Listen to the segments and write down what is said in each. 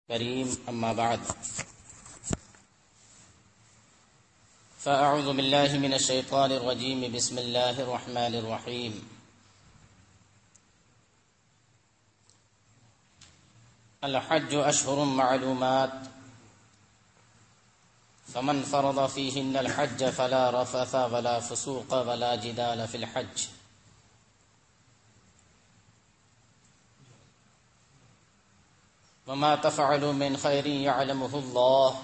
کریم اما بعد فاعوذ باللہ من الشیطان الرجیم بسم اللہ الرحمن الرحیم الحج اشہر معلومات فمن فرض فیہن الحج فلا رفث ولا فسوق ولا جدال فی الحج وما تفعلوا من خير يعلمه الله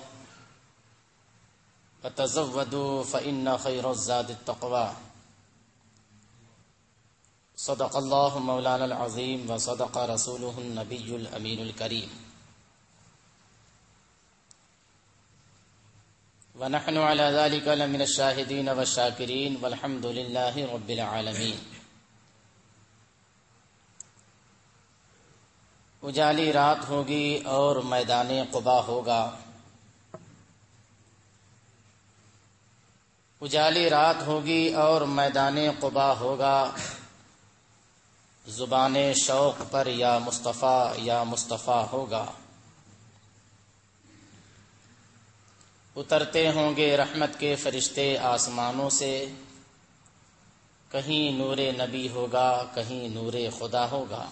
فتزودوا فإن خير الزاد التقوى صدق الله مولانا العظيم وصدق رسوله النبي الأمين الكريم ونحن على ذلك لمن الشاهدين والشاكرين والحمد لله رب العالمين. اجالی رات ہوگی اور میدان قبا ہوگا، اجالی رات ہوگی اور میدان قبا ہوگا، زبان شوق پر یا مصطفیٰ ہوگا. اترتے ہوں گے رحمت کے فرشتے آسمانوں سے، کہیں نور نبی ہوگا کہیں نور خدا ہوگا.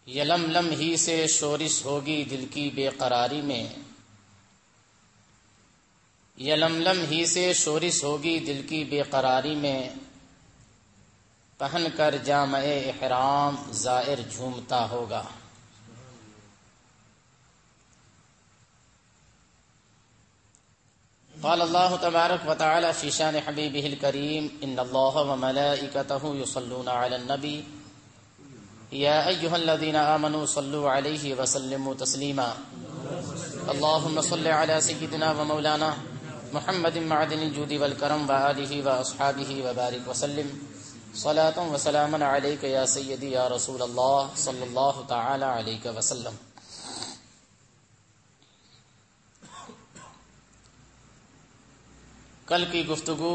یلملم ہی سے شورش ہوگی دل کی بے قراری میں، یلملم ہی سے شورش ہوگی دل کی بے قراری میں، پہن کر جامع احرام زائر جھومتا ہوگا. قال اللہ تبارک و تعالی فی شان حبیبہ الکریم ان اللہ وملائکتہ یصلون علی النبی یا ایہا الذین آمنوا صلوا علیہ وسلموا تسلیما. اللہم صل علی سیدنا و مولانا محمد معدن الجود والکرم وآلہ واصحابہ وبارک وسلم صلاة و سلاما علیک یا سیدی یا رسول اللہ صلی اللہ تعالی علیہ وسلم. کل کی گفتگو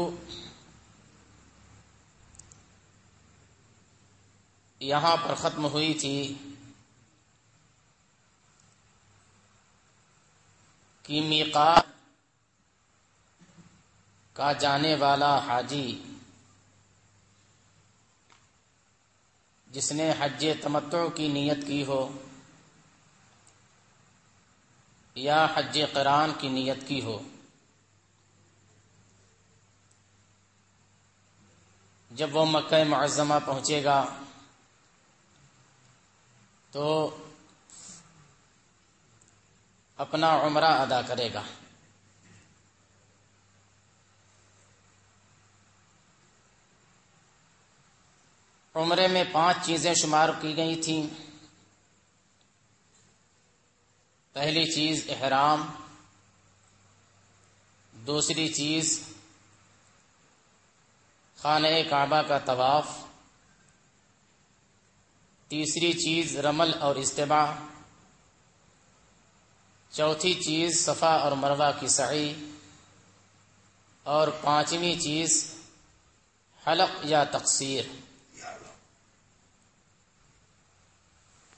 یہاں پر ختم ہوئی تھی کہ میقات کا جانے والا حاجی جس نے حج تمتع کی نیت کی ہو یا حج قران کی نیت کی ہو، جب وہ مکہ معظمہ پہنچے گا تو اپنا عمرہ ادا کرے گا. عمرے میں 5 چیزیں شمار کی گئی تھیں. پہلی چیز احرام، دوسری چیز خانہ کعبہ کا طواف، تیسری چیز رمل اور اجتماع، چوتھی چیز صفا اور مروہ کی سعی، اور 5ویں چیز حلق یا تقصیر.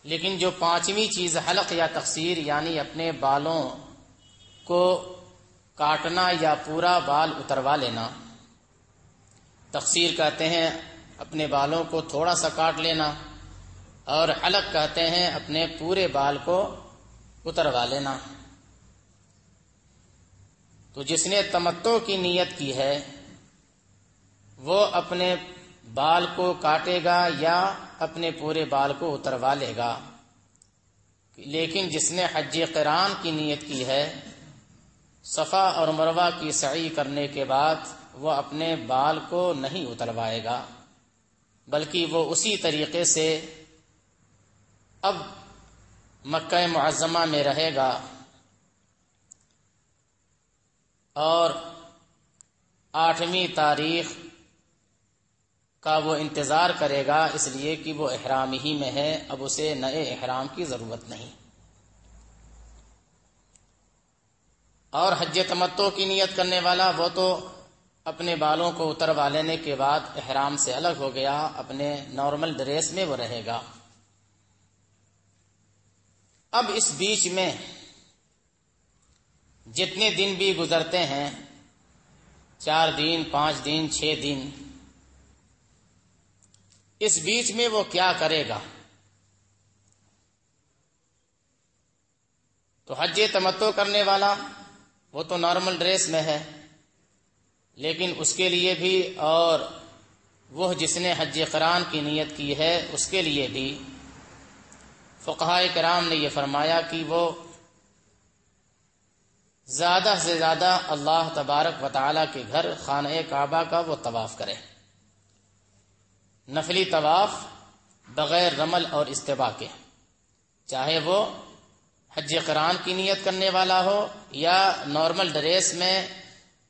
لیکن جو 5ویں چیز حلق یا تقصیر یعنی اپنے بالوں کو کاٹنا یا پورا بال اتروا لینا، تقصیر کہتے ہیں اپنے بالوں کو تھوڑا سا کاٹ لینا، اور حلق کہتے ہیں اپنے پورے بال کو اتروا لینا. تو جس نے تمتع کی نیت کی ہے وہ اپنے بال کو کاٹے گا یا اپنے پورے بال کو اتروا لے گا. لیکن جس نے حج قران کی نیت کی ہے، صفا اور مروہ کی سعی کرنے کے بعد وہ اپنے بال کو نہیں اتروائے گا، بلکہ وہ اسی طریقے سے اب مکہ معظمہ میں رہے گا اور 8ویں تاریخ کا وہ انتظار کرے گا، اس لیے کہ وہ احرام ہی میں ہے، اب اسے نئے احرام کی ضرورت نہیں. اور حج تمتع کی نیت کرنے والا وہ تو اپنے بالوں کو اتروا لینے کے بعد احرام سے الگ ہو گیا، اپنے نارمل ڈریس میں وہ رہے گا. اب اس بیچ میں جتنے دن بھی گزرتے ہیں، 4 دن، 5 دن، 6 دن، اس بیچ میں وہ کیا کرے گا؟ تو حج تمتع کرنے والا وہ تو نارمل ڈریس میں ہے، لیکن اس کے لیے بھی اور وہ جس نے حج قران کی نیت کی ہے اس کے لیے بھی فقہائے کرام نے یہ فرمایا کہ وہ زیادہ سے زیادہ اللہ تبارک و تعالی کے گھر خانہ کعبہ کا وہ طواف کرے، نفلی طواف بغیر رمل اور استباء کے، چاہے وہ حج قران کی نیت کرنے والا ہو یا نارمل ڈریس میں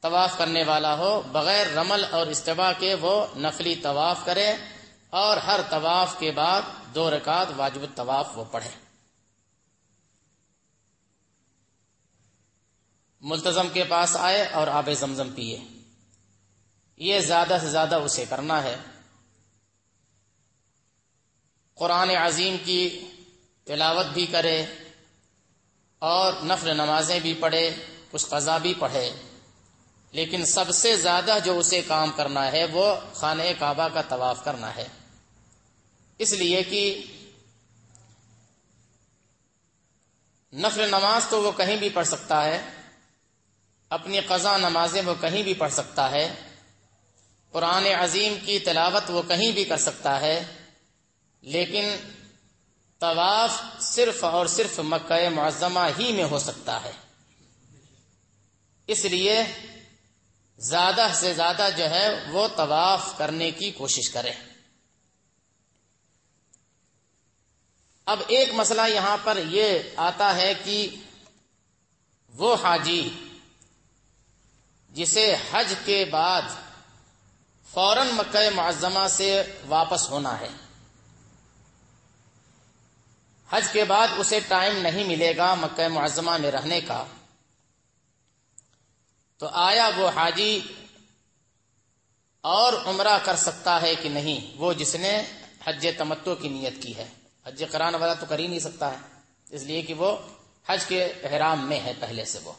طواف کرنے والا ہو، بغیر رمل اور استباء کے وہ نفلی طواف کرے، اور ہر طواف کے بعد 2 رکعت واجب الطواف وہ پڑھے، ملتزم کے پاس آئے اور آب زمزم پیے۔ یہ زیادہ سے زیادہ اسے کرنا ہے۔ قرآن عظیم کی تلاوت بھی کرے اور نفل نمازیں بھی پڑھے، کچھ قضا بھی پڑھے، لیکن سب سے زیادہ جو اسے کام کرنا ہے وہ خانہ کعبہ کا طواف کرنا ہے، اس لیے کہ نفل نماز تو وہ کہیں بھی پڑھ سکتا ہے، اپنی قضا نمازیں وہ کہیں بھی پڑھ سکتا ہے، قرآن عظیم کی تلاوت وہ کہیں بھی کر سکتا ہے، لیکن طواف صرف اور صرف مکہ معظمہ ہی میں ہو سکتا ہے۔ اس لیے زیادہ سے زیادہ جو ہے وہ طواف کرنے کی کوشش کرے۔ اب ایک مسئلہ یہاں پر یہ آتا ہے کہ وہ حاجی جسے حج کے بعد فوراً مکہ معظمہ سے واپس ہونا ہے، حج کے بعد اسے ٹائم نہیں ملے گا مکہ معظمہ میں رہنے کا، تو آیا وہ حاجی اور عمرہ کر سکتا ہے کہ نہیں؟ وہ جس نے حج تمتع کی نیت کی ہے، حج قران والا تو کر ہی نہیں سکتا ہے، اس لیے کہ وہ حج کے احرام میں ہے پہلے سے وہ،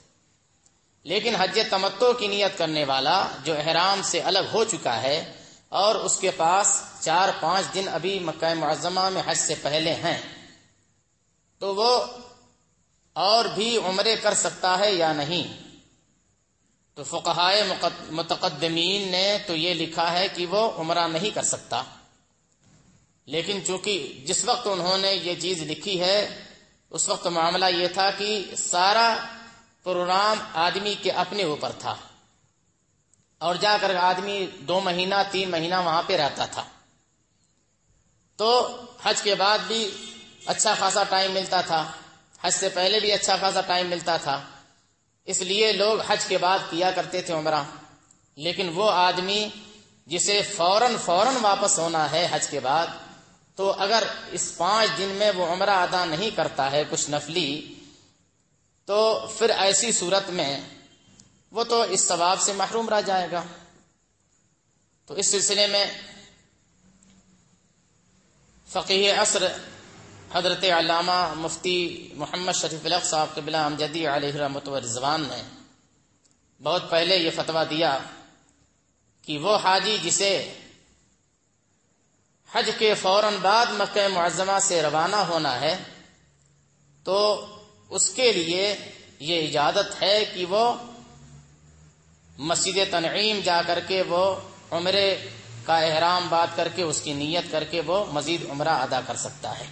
لیکن حج تمتع کی نیت کرنے والا جو احرام سے الگ ہو چکا ہے اور اس کے پاس 4-5 دن ابھی مکہ معظمہ میں حج سے پہلے ہیں، تو وہ اور بھی عمرے کر سکتا ہے یا نہیں؟ تو فقہائے متقدمین نے تو یہ لکھا ہے کہ وہ عمرہ نہیں کر سکتا، لیکن چونکہ جس وقت انہوں نے یہ چیز لکھی ہے اس وقت معاملہ یہ تھا کہ سارا پروگرام آدمی کے اپنے اوپر تھا، اور جا کر آدمی 2 مہینہ 3 مہینہ وہاں پہ رہتا تھا، تو حج کے بعد بھی اچھا خاصا ٹائم ملتا تھا، حج سے پہلے بھی اچھا خاصا ٹائم ملتا تھا، اس لیے لوگ حج کے بعد کیا کرتے تھے عمرہ۔ لیکن وہ آدمی جسے فوراً واپس ہونا ہے حج کے بعد، تو اگر اس 5 دن میں وہ عمرہ ادا نہیں کرتا ہے کچھ نفلی، تو پھر ایسی صورت میں وہ تو اس ثواب سے محروم رہ جائے گا۔ تو اس سلسلے میں فقیہ عصر حضرت علامہ مفتی محمد شریف الحق صاحب قبلہ امجدی علیہ رحمۃ و رضوان نے بہت پہلے یہ فتویٰ دیا کہ وہ حاجی جسے حج کے فوراً بعد مکہ معظمہ سے روانہ ہونا ہے، تو اس کے لیے یہ اجازت ہے کہ وہ مسجد تنعیم جا کر کے وہ عمرے کا احرام باندھ کر کے اس کی نیت کر کے وہ مزید عمرہ ادا کر سکتا ہے،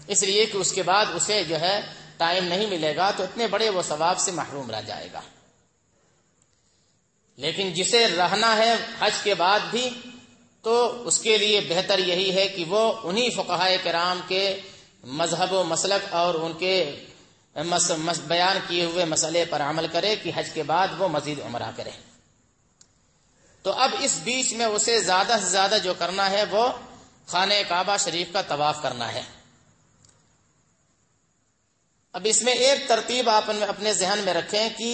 اس لیے کہ اس کے بعد اسے جو ہے ٹائم نہیں ملے گا، تو اتنے بڑے وہ ثواب سے محروم رہ جائے گا۔ لیکن جسے رہنا ہے حج کے بعد بھی، تو اس کے لیے بہتر یہی ہے کہ وہ انہی فقہائے کرام کے مذہب و مسلک اور ان کے بیان کیے ہوئے مسئلے پر عمل کرے کہ حج کے بعد وہ مزید عمرہ کرے۔ تو اب اس بیچ میں اسے زیادہ سے زیادہ جو کرنا ہے وہ خانہ کعبہ شریف کا طواف کرنا ہے۔ اب اس میں ایک ترتیب آپ اپنے ذہن میں رکھیں کہ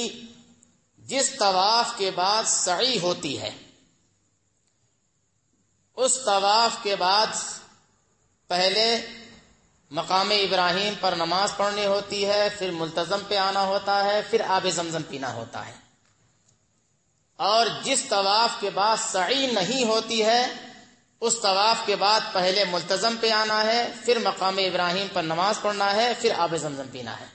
جس طواف کے بعد سعی ہوتی ہے، اس طواف کے بعد پہلے مقام ابراہیم پر نماز پڑھنی ہوتی ہے، پھر ملتزم پہ آنا ہوتا ہے، پھر آب زمزم پینا ہوتا ہے۔ اور جس طواف کے بعد سعی نہیں ہوتی ہے اس طواف کے بعد پہلے ملتزم پہ آنا ہے، پھر مقام ابراہیم پر نماز پڑھنا ہے، پھر آب زمزم پینا ہے۔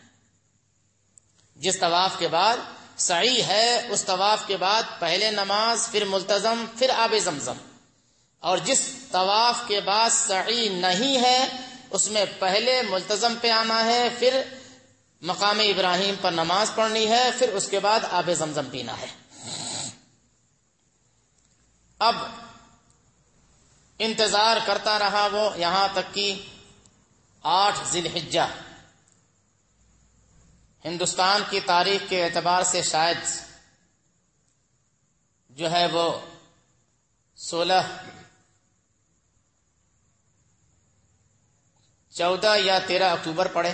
جس طواف کے بعد سعی ہے اس طواف کے بعد پہلے نماز، پھر ملتزم، پھر آب زمزم۔ اور جس طواف کے بعد سعی نہیں ہے اس میں پہلے ملتزم پہ آنا ہے، پھر مقام ابراہیم پر نماز پڑھنی ہے، پھر اس کے بعد آب زمزم پینا ہے۔ اب انتظار کرتا رہا وہ یہاں تک کہ 8 ذی الحجہ، ہندوستان کی تاریخ کے اعتبار سے شاید جو ہے وہ 14 یا 13 اکتوبر پڑے،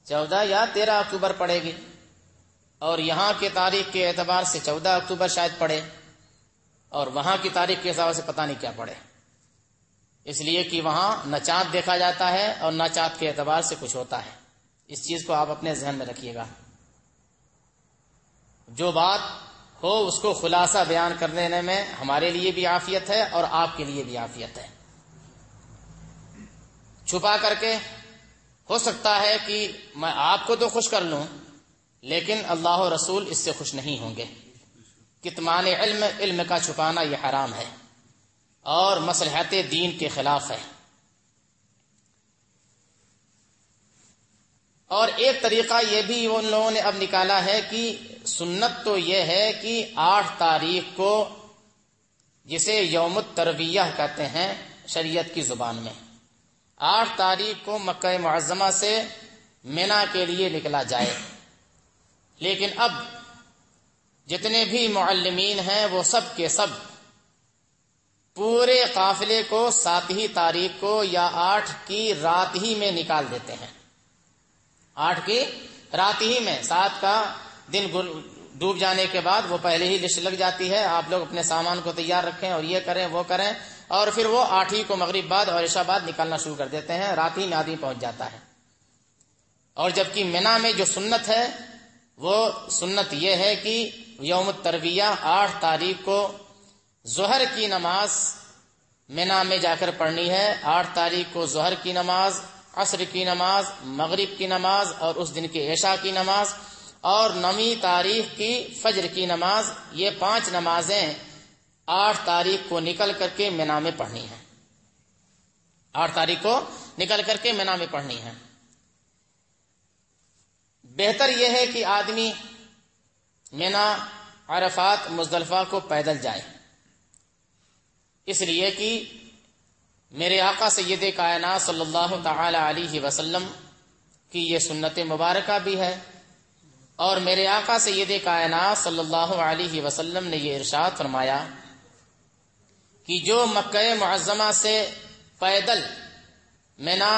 14 یا 13 اکتوبر پڑے گی، اور یہاں کی تاریخ کے اعتبار سے 14 اکتوبر شاید پڑے، اور وہاں کی تاریخ کے حساب سے پتہ نہیں کیا پڑے، اس لیے کہ وہاں نہ چاند دیکھا جاتا ہے اور نہ چاند کے اعتبار سے کچھ ہوتا ہے۔ اس چیز کو آپ اپنے ذہن میں رکھیے گا، جو بات ہو اس کو خلاصہ بیان کرنے میں ہمارے لیے بھی عافیت ہے اور آپ کے لیے بھی عافیت ہے۔ چھپا کر کے ہو سکتا ہے کہ میں آپ کو تو خوش کر لوں لیکن اللہ و رسول اس سے خوش نہیں ہوں گے۔ کتمان علم کا چھپانا یہ حرام ہے اور مصلحت دین کے خلاف ہے۔ اور ایک طریقہ یہ بھی ان لوگوں نے اب نکالا ہے کہ سنت تو یہ ہے کہ 8 تاریخ کو، جسے یوم الترویہ کہتے ہیں شریعت کی زبان میں، 8 تاریخ کو مکہ معظمہ سے مینا کے لیے نکلا جائے۔ لیکن اب جتنے بھی معلمین ہیں وہ سب کے سب پورے قافلے کو 7 تاریخ کو یا 8 کی رات ہی میں نکال دیتے ہیں۔ 8 کی رات ہی میں، 7 کا دن ڈوب جانے کے بعد وہ پہلے ہی لسٹ لگ جاتی ہے، آپ لوگ اپنے سامان کو تیار رکھیں اور یہ کریں وہ کریں، اور پھر وہ 8 ہی کو مغرب بعد اور عشاء بعد نکالنا شروع کر دیتے ہیں، رات ہی میں آدمی پہنچ جاتا ہے۔ اور جبکہ مینا میں جو سنت ہے وہ سنت یہ ہے کہ یوم الترویہ 8 تاریخ کو ظہر کی نماز مینا میں جا کر پڑھنی ہے۔ 8 تاریخ کو ظہر کی نماز، عصر کی نماز، مغرب کی نماز اور اس دن کی عشاء کی نماز، اور 9 تاریخ کی فجر کی نماز، یہ 5 نمازیں 8 تاریخ کو نکل کر کے مینا میں پڑھنی ہیں۔ 8 تاریخ کو نکل کر کے مینا میں پڑھنی ہے۔ بہتر یہ ہے کہ آدمی مینا، عرفات، مزدلفہ کو پیدل جائے، اس لیے کہ میرے آقا سید کائنات صلی اللہ تعالی علیہ وسلم کی یہ سنت مبارکہ بھی ہے، اور میرے آقا سید کائنات صلی اللہ علیہ وسلم نے یہ ارشاد فرمایا کہ جو مکہ معظمہ سے پیدل مینا،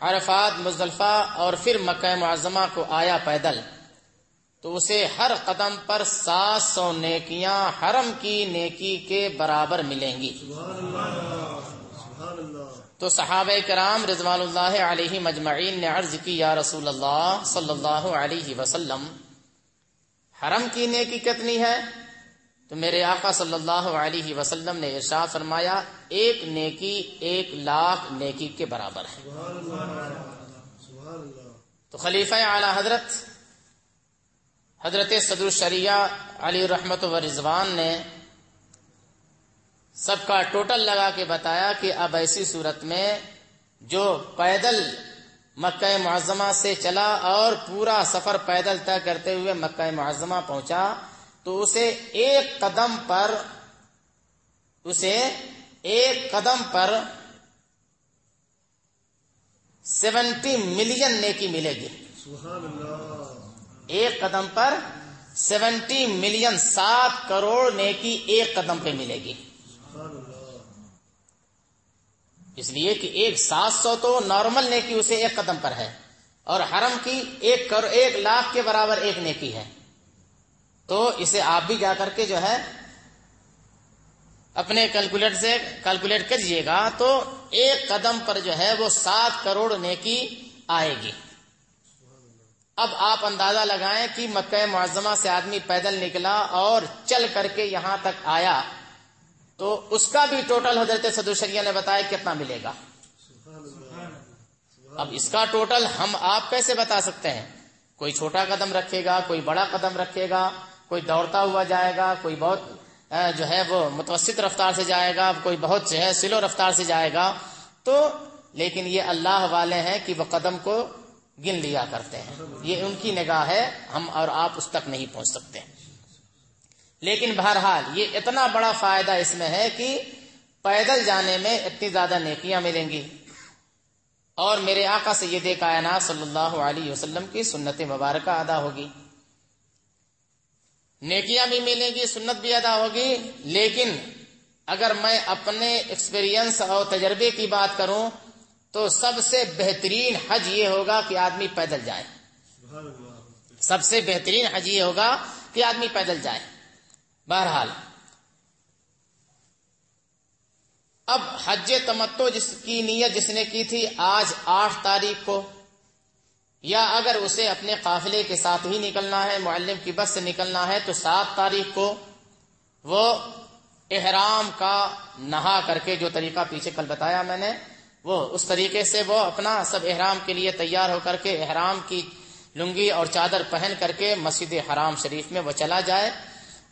عرفات، مزدلفہ اور پھر مکہ معظمہ کو آیا پیدل، تو اسے ہر قدم پر 700 نیکیاں حرم کی نیکی کے برابر ملیں گی۔ تو صحابہ کرام رضوان اللہ علیہ مجمعین نے عرض کی، یا رسول اللہ صلی اللہ علیہ وسلم، حرم کی نیکی کتنی ہے؟ تو میرے آقا صلی اللہ علیہ وسلم نے ارشاد فرمایا، 1 نیکی 1,00,000 نیکی کے برابر ہے۔ تو خلیفہ اعلی حضرت صدر الشریعہ علی رحمت و رضوان نے سب کا ٹوٹل لگا کے بتایا کہ اب ایسی صورت میں جو پیدل مکہ معظمہ سے چلا اور پورا سفر پیدل طے کرتے ہوئے مکہ معظمہ پہنچا، تو اسے ایک قدم پر 70 ملین نیکی ملے گی۔ ایک قدم پر 70 ملین، 7 کروڑ نیکی ایک قدم پہ ملے گی۔ اس لیے کہ 700 تو نارمل نیکی اسے ایک قدم پر ہے، اور حرم کی 1,00,000 کے برابر ایک نیکی ہے۔ تو اسے آپ بھی جا کر کے جو ہے اپنے کیلکولیٹ سے کیلکولیٹ کیجئے گا، تو ایک قدم پر جو ہے وہ 7 کروڑ نیکی آئے گی۔ اب آپ اندازہ لگائیں کہ مکہ معظمہ سے آدمی پیدل نکلا اور چل کر کے یہاں تک آیا تو اس کا بھی ٹوٹل حضرت صدر شریعہ نے بتایا کتنا ملے گا۔ اب اس کا ٹوٹل ہم آپ کیسے بتا سکتے ہیں؟ کوئی چھوٹا قدم رکھے گا، کوئی بڑا قدم رکھے گا، کوئی دوڑتا ہوا جائے گا، کوئی بہت جو ہے وہ متوسط رفتار سے جائے گا، کوئی بہت جو ہے سلو رفتار سے جائے گا۔ تو لیکن یہ اللہ والے ہیں کہ وہ قدم کو گن لیا کرتے ہیں، یہ ان کی نگاہ ہے، ہم اور آپ اس تک نہیں پہنچ سکتے۔ لیکن بہرحال یہ اتنا بڑا فائدہ اس میں ہے کہ پیدل جانے میں اتنی زیادہ نیکیاں ملیں گی، اور میرے آقا سید کائنات صلی اللہ علیہ وسلم کی سنت مبارکہ ادا ہوگی، نیکیاں بھی ملیں گی، سنت بھی ادا ہوگی۔ لیکن اگر میں اپنے ایکسپیرینس اور تجربے کی بات کروں تو سب سے بہترین حج یہ ہوگا کہ آدمی پیدل جائے، سب سے بہترین حج یہ ہوگا کہ آدمی پیدل جائے۔ بہرحال اب حج تمتع جس کی نیت جس نے کی تھی آج 8 تاریخ کو، یا اگر اسے اپنے قافلے کے ساتھ ہی نکلنا ہے، معلم کی بس سے نکلنا ہے، تو 7 تاریخ کو وہ احرام کا نہا کر کے، جو طریقہ پیچھے کل بتایا میں نے، وہ اس طریقے سے وہ اپنا سب احرام کے لیے تیار ہو کر کے احرام کی لنگی اور چادر پہن کر کے مسجد حرام شریف میں وہ چلا جائے،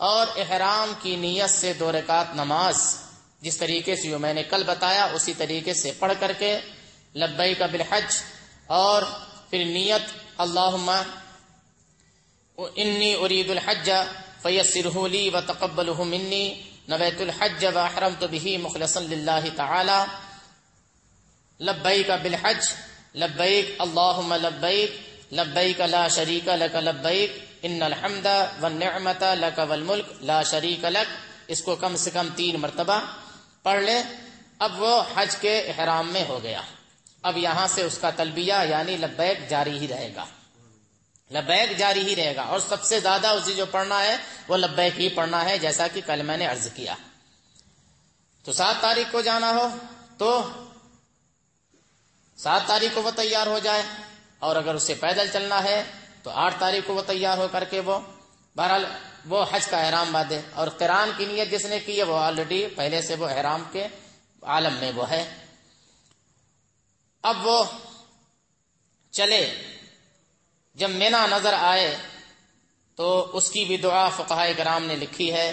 اور احرام کی نیت سے 2 رکعت نماز جس طریقے سے جو میں نے کل بتایا اسی طریقے سے پڑھ کر کے لبیک بالحج، اور پھر نیت اللہم انی ارید الحج فیسرہ لی وتقبلہ منی، نویت الحج واحرمت بہ مخلصا للہ تعالی، لبیک بالحج لبیک اللہم لبیک لبیک لا شریک لک لبیک ان الحمد والنعمت لک والملک لا شریک لک۔ اس کو کم سے کم 3 مرتبہ پڑھ لے۔ اب وہ حج کے احرام میں ہو گیا، اب یہاں سے اس کا تلبیہ یعنی لبیک جاری ہی رہے گا، لبیک جاری ہی رہے گا، اور سب سے زیادہ اسے جو پڑھنا ہے وہ لبیک ہی پڑھنا ہے، جیسا کہ کل میں نے عرض کیا۔ تو 7 تاریخ کو جانا ہو تو 7 تاریخ کو وہ تیار ہو جائے، اور اگر اسے پیدل چلنا ہے تو 8 تاریخ کو وہ تیار ہو کر کے وہ بہرحال وہ حج کا احرام باندھے، اور قران کی نیت جس نے کی ہے وہ آلریڈی پہلے سے وہ احرام کے عالم میں وہ ہے۔ اب وہ چلے، جب مینا نظر آئے تو اس کی بھی دعا فقہائے کرام نے لکھی ہے،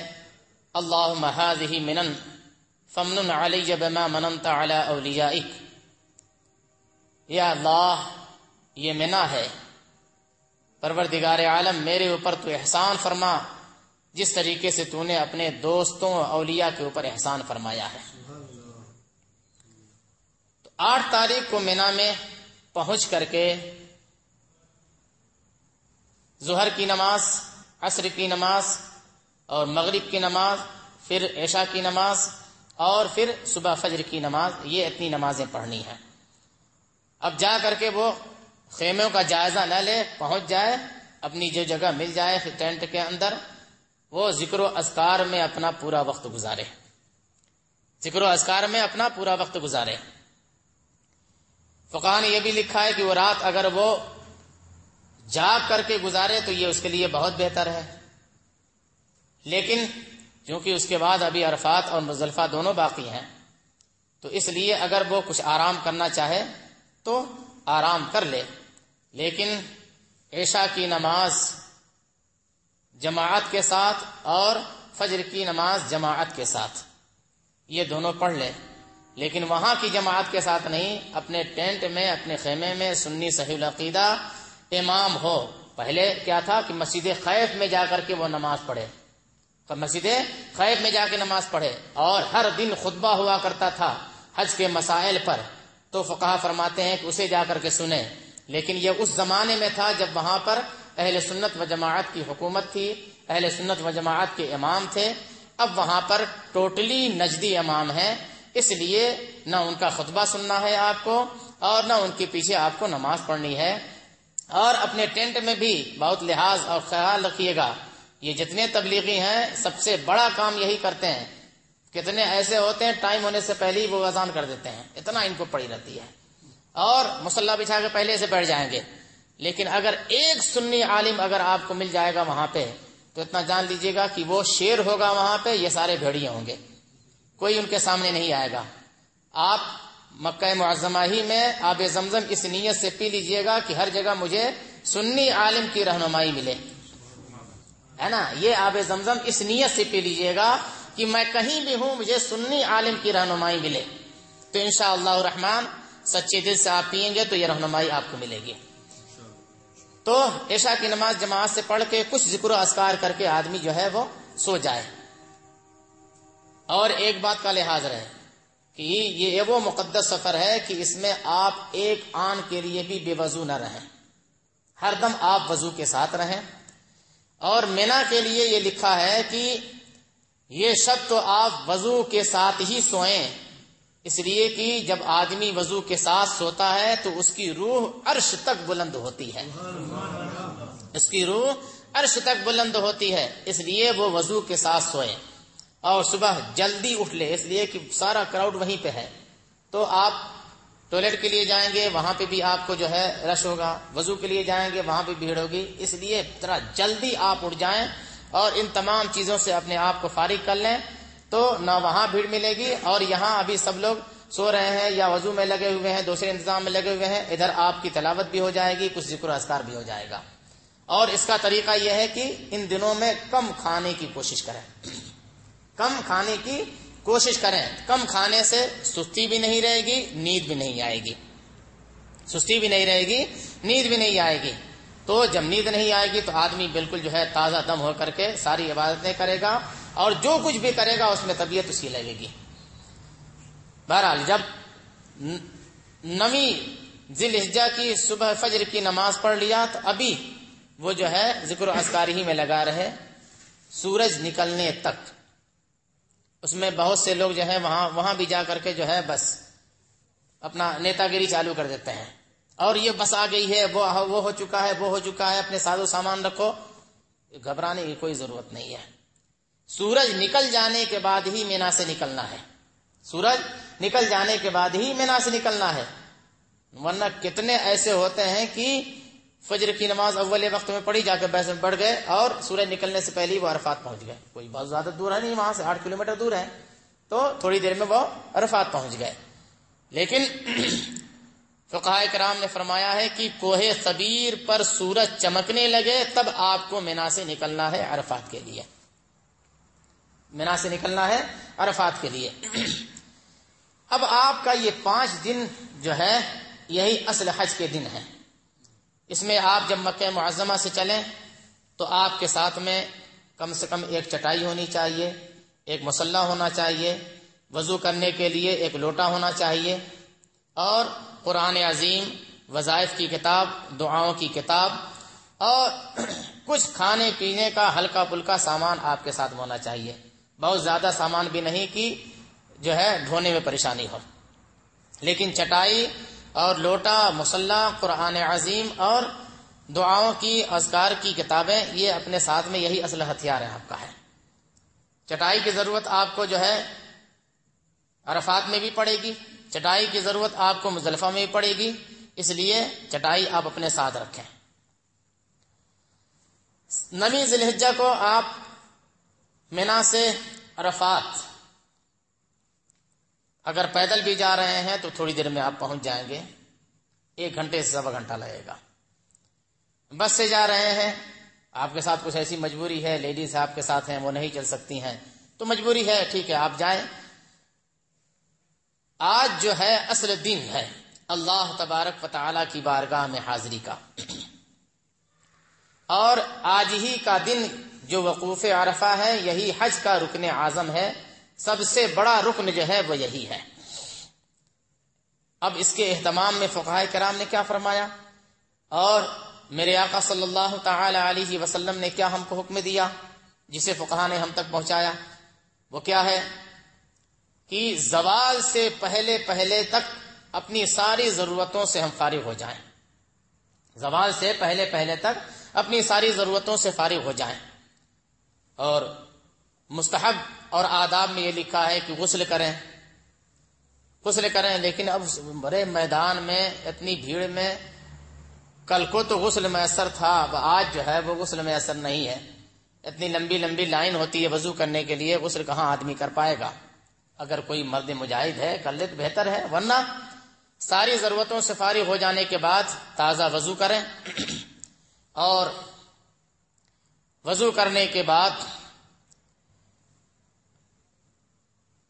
اللہم ھذہ منن فمنن علی بما مننت علی اولیائک، یا اللہ یہ مینا ہے، پروردگار عالم میرے اوپر تو احسان فرما جس طریقے سے تو نے اپنے دوستوں اولیاء کے اوپر احسان فرمایا ہے۔ تو 8 تاریخ کو مینا میں پہنچ کر کے ظہر کی نماز، عصر کی نماز اور مغرب کی نماز، پھر عشاء کی نماز، اور پھر صبح فجر کی نماز، یہ اتنی نمازیں پڑھنی ہیں۔ اب جا کر کے وہ خیموں کا جائزہ نہ لے، پہنچ جائے، اپنی جو جگہ مل جائے ٹینٹ کے اندر، وہ ذکر و اذکار میں اپنا پورا وقت گزارے، ذکر و اذکار میں اپنا پورا وقت گزارے۔ فقہاء نے یہ بھی لکھا ہے کہ وہ رات اگر وہ جاگ کر کے گزارے تو یہ اس کے لیے بہت بہتر ہے، لیکن کیونکہ اس کے بعد ابھی عرفات اور مزدلفہ دونوں باقی ہیں، تو اس لیے اگر وہ کچھ آرام کرنا چاہے تو آرام کر لے، لیکن عشاء کی نماز جماعت کے ساتھ اور فجر کی نماز جماعت کے ساتھ یہ دونوں پڑھ لے، لیکن وہاں کی جماعت کے ساتھ نہیں، اپنے ٹینٹ میں اپنے خیمے میں سنی صحیح العقیدہ امام ہو۔ پہلے کیا تھا کہ مسجد خیف میں جا کر کے وہ نماز پڑھے، تو مسجد خیف میں جا کے نماز پڑھے، اور ہر دن خطبہ ہوا کرتا تھا حج کے مسائل پر، تو فقہا فرماتے ہیں کہ اسے جا کر کے سنیں۔ لیکن یہ اس زمانے میں تھا جب وہاں پر اہل سنت و جماعت کی حکومت تھی، اہل سنت و جماعت کے امام تھے۔ اب وہاں پر ٹوٹلی نجدی امام ہیں، اس لیے نہ ان کا خطبہ سننا ہے آپ کو، اور نہ ان کے پیچھے آپ کو نماز پڑھنی ہے۔ اور اپنے ٹینٹ میں بھی بہت لحاظ اور خیال رکھیے گا، یہ جتنے تبلیغی ہیں سب سے بڑا کام یہی کرتے ہیں کتنے ایسے ہوتے ہیں ٹائم ہونے سے پہلے ہی وہ اذان کر دیتے ہیں، اتنا ان کو پڑی رہتی ہے، اور مصلی بچھا کے پہلے سے بیٹھ جائیں گے۔ لیکن اگر ایک سنی عالم اگر آپ کو مل جائے گا وہاں پہ تو اتنا جان لیجئے گا کہ وہ شیر ہوگا وہاں پہ، یہ سارے بھیڑیے ہوں گے، کوئی ان کے سامنے نہیں آئے گا۔ آپ مکہ معظمہ ہی میں آب زمزم اس نیت سے پی لیجئے گا کہ ہر جگہ مجھے سنی عالم کی رہنمائی ملے، ہے نا، یہ آب زمزم اس نیت سے پی لیجئے گا کہ میں کہیں بھی ہوں مجھے سنی عالم کی رہنمائی ملے، تو انشاءاللہ الرحمن سچے دل سے آپ پیئیں گے تو یہ رہنمائی آپ کو ملے گی۔ تو عشاء کی نماز جماعت سے پڑھ کے کچھ ذکر و اذکار کر کے آدمی جو ہے وہ سو جائے، اور ایک بات کا لحاظ رہے کہ یہ وہ مقدس سفر ہے کہ اس میں آپ ایک آن کے لیے بھی بے وضو نہ رہیں، ہر دم آپ وضو کے ساتھ رہیں۔ اور مینا کے لیے یہ لکھا ہے کہ یہ شب تو آپ وضو کے ساتھ ہی سوئیں، اس لیے کہ جب آدمی وضو کے ساتھ سوتا ہے تو اس کی روح عرش تک بلند ہوتی ہے، اس کی روح عرش تک بلند ہوتی ہے، اس لیے وہ وضو کے ساتھ سوئیں۔ اور صبح جلدی اٹھ لے، اس لیے کہ سارا کراؤڈ وہیں پہ ہے، تو آپ ٹوائلٹ کے لیے جائیں گے وہاں پہ بھی آپ کو جو ہے رش ہوگا، وضو کے لیے جائیں گے وہاں پہ بھیڑ ہوگی، اس لیے ذرا جلدی آپ اٹھ جائیں اور ان تمام چیزوں سے اپنے آپ کو فارغ کر لیں، تو نہ وہاں بھیڑ ملے گی، اور یہاں ابھی سب لوگ سو رہے ہیں یا وضو میں لگے ہوئے ہیں، دوسرے انتظام میں لگے ہوئے ہیں، ادھر آپ کی تلاوت بھی ہو جائے گی، کچھ ذکر و اذکار بھی ہو جائے گا۔ اور اس کا طریقہ یہ ہے کہ ان دنوں میں کم کھانے کی کوشش کریں، کم کھانے کی کوشش کریں، کم کھانے سے سستی بھی نہیں رہے گی، نیند بھی نہیں آئے گی، سستی بھی نہیں رہے گی، نیند بھی نہیں آئے گی۔ تو جب نیند نہیں آئے گی تو آدمی بالکل جو ہے تازہ دم ہو کر کے ساری عبادتیں کرے گا، اور جو کچھ بھی کرے گا اس میں طبیعت اسی لگے گی۔ بہرحال جب 9 ذی الحجہ کی صبح فجر کی نماز پڑھ لیا تو ابھی وہ جو ہے ذکر و اذکار ہی میں لگا رہے سورج نکلنے تک۔ اس میں بہت سے لوگ جو ہے وہاں بھی جا کر کے جو ہے بس اپنا نیتا گیری چالو کر دیتے ہیں، اور یہ بس آ گئی ہے، وہ ہو چکا ہے، وہ ہو چکا ہے، اپنے ساز و سامان رکھو، گھبرانے کی کوئی ضرورت نہیں ہے۔ سورج نکل جانے کے بعد ہی مینا سے نکلنا ہے، سورج نکل جانے کے بعد ہی مینا سے نکلنا ہے، ورنہ کتنے ایسے ہوتے ہیں کہ فجر کی نماز اول وقت میں پڑھی، جا کے بحث میں بڑھ گئے اور سورج نکلنے سے پہلے ہی وہ عرفات پہنچ گئے، کوئی بہت زیادہ دور ہے نہیں، وہاں سے 8 کلومیٹر دور ہے، تو تھوڑی دیر میں وہ عرفات پہنچ گئے۔ لیکن فقہاء کرام نے فرمایا ہے کہ کوہ صبیر پر سورج چمکنے لگے تب آپ کو مینا سے نکلنا ہے عرفات کے لیے، مینا سے نکلنا ہے عرفات کے لیے۔ اب آپ کا یہ 5 دن جو ہے یہی اصل حج کے دن ہیں، اس میں آپ جب مکہ معظمہ سے چلیں تو آپ کے ساتھ میں کم سے کم ایک چٹائی ہونی چاہیے، ایک مصلی ہونا چاہیے، وضو کرنے کے لیے ایک لوٹا ہونا چاہیے، اور قرآن عظیم، وظائف کی کتاب، دعاؤں کی کتاب، اور کچھ کھانے پینے کا ہلکا پھلکا سامان آپ کے ساتھ ہونا چاہیے، بہت زیادہ سامان بھی نہیں کہ جو ہے دھونے میں پریشانی ہو، لیکن چٹائی اور لوٹا، مصلی، قرآن عظیم اور دعاؤں کی اذکار کی کتابیں، یہ اپنے ساتھ میں یہی اصل ہتھیار ہے آپ کا ہے۔ چٹائی کی ضرورت آپ کو جو ہے عرفات میں بھی پڑے گی، چٹائی کی ضرورت آپ کو مزدلفہ میں بھی پڑے گی، اس لیے چٹائی آپ اپنے ساتھ رکھیں۔ 9 ذی الحجہ کو آپ مینا سے عرفات اگر پیدل بھی جا رہے ہیں تو تھوڑی دیر میں آپ پہنچ جائیں گے، 1 گھنٹے سے سوا گھنٹہ لگے گا۔ بس سے جا رہے ہیں، آپ کے ساتھ کچھ ایسی مجبوری ہے، لیڈیز آپ کے ساتھ ہیں وہ نہیں چل سکتی ہیں تو مجبوری ہے، ٹھیک ہے آپ جائیں۔ آج جو ہے اصل دن ہے اللہ تبارک و تعالی کی بارگاہ میں حاضری کا، اور آج ہی کا دن جو وقوف عرفہ ہے یہی حج کا رکن اعظم ہے، سب سے بڑا رکن جو ہے وہ یہی ہے۔ اب اس کے اہتمام میں فقہاء کرام نے کیا فرمایا، اور میرے آقا صلی اللہ تعالی علیہ وسلم نے کیا ہم کو حکم دیا جسے فقہاء نے ہم تک پہنچایا، وہ کیا ہے کہ زوال سے پہلے تک اپنی ساری ضرورتوں سے ہم فارغ ہو جائیں، زوال سے پہلے تک اپنی ساری ضرورتوں سے فارغ ہو جائیں، اور مستحب اور آداب میں یہ لکھا ہے کہ غسل کریں، لیکن اب بڑے میدان میں اتنی بھیڑ میں کل کو تو غسل میسر تھا، اب آج جو ہے وہ غسل میسر نہیں ہے، اتنی لمبی لمبی لائن ہوتی ہے وضو کرنے کے لیے، غسل کہاں آدمی کر پائے گا؟ اگر کوئی مرد مجاہد ہے کر لے تو بہتر ہے، ورنہ ساری ضرورتوں سے فارغ ہو جانے کے بعد تازہ وضو کریں، اور وضو کرنے کے بعد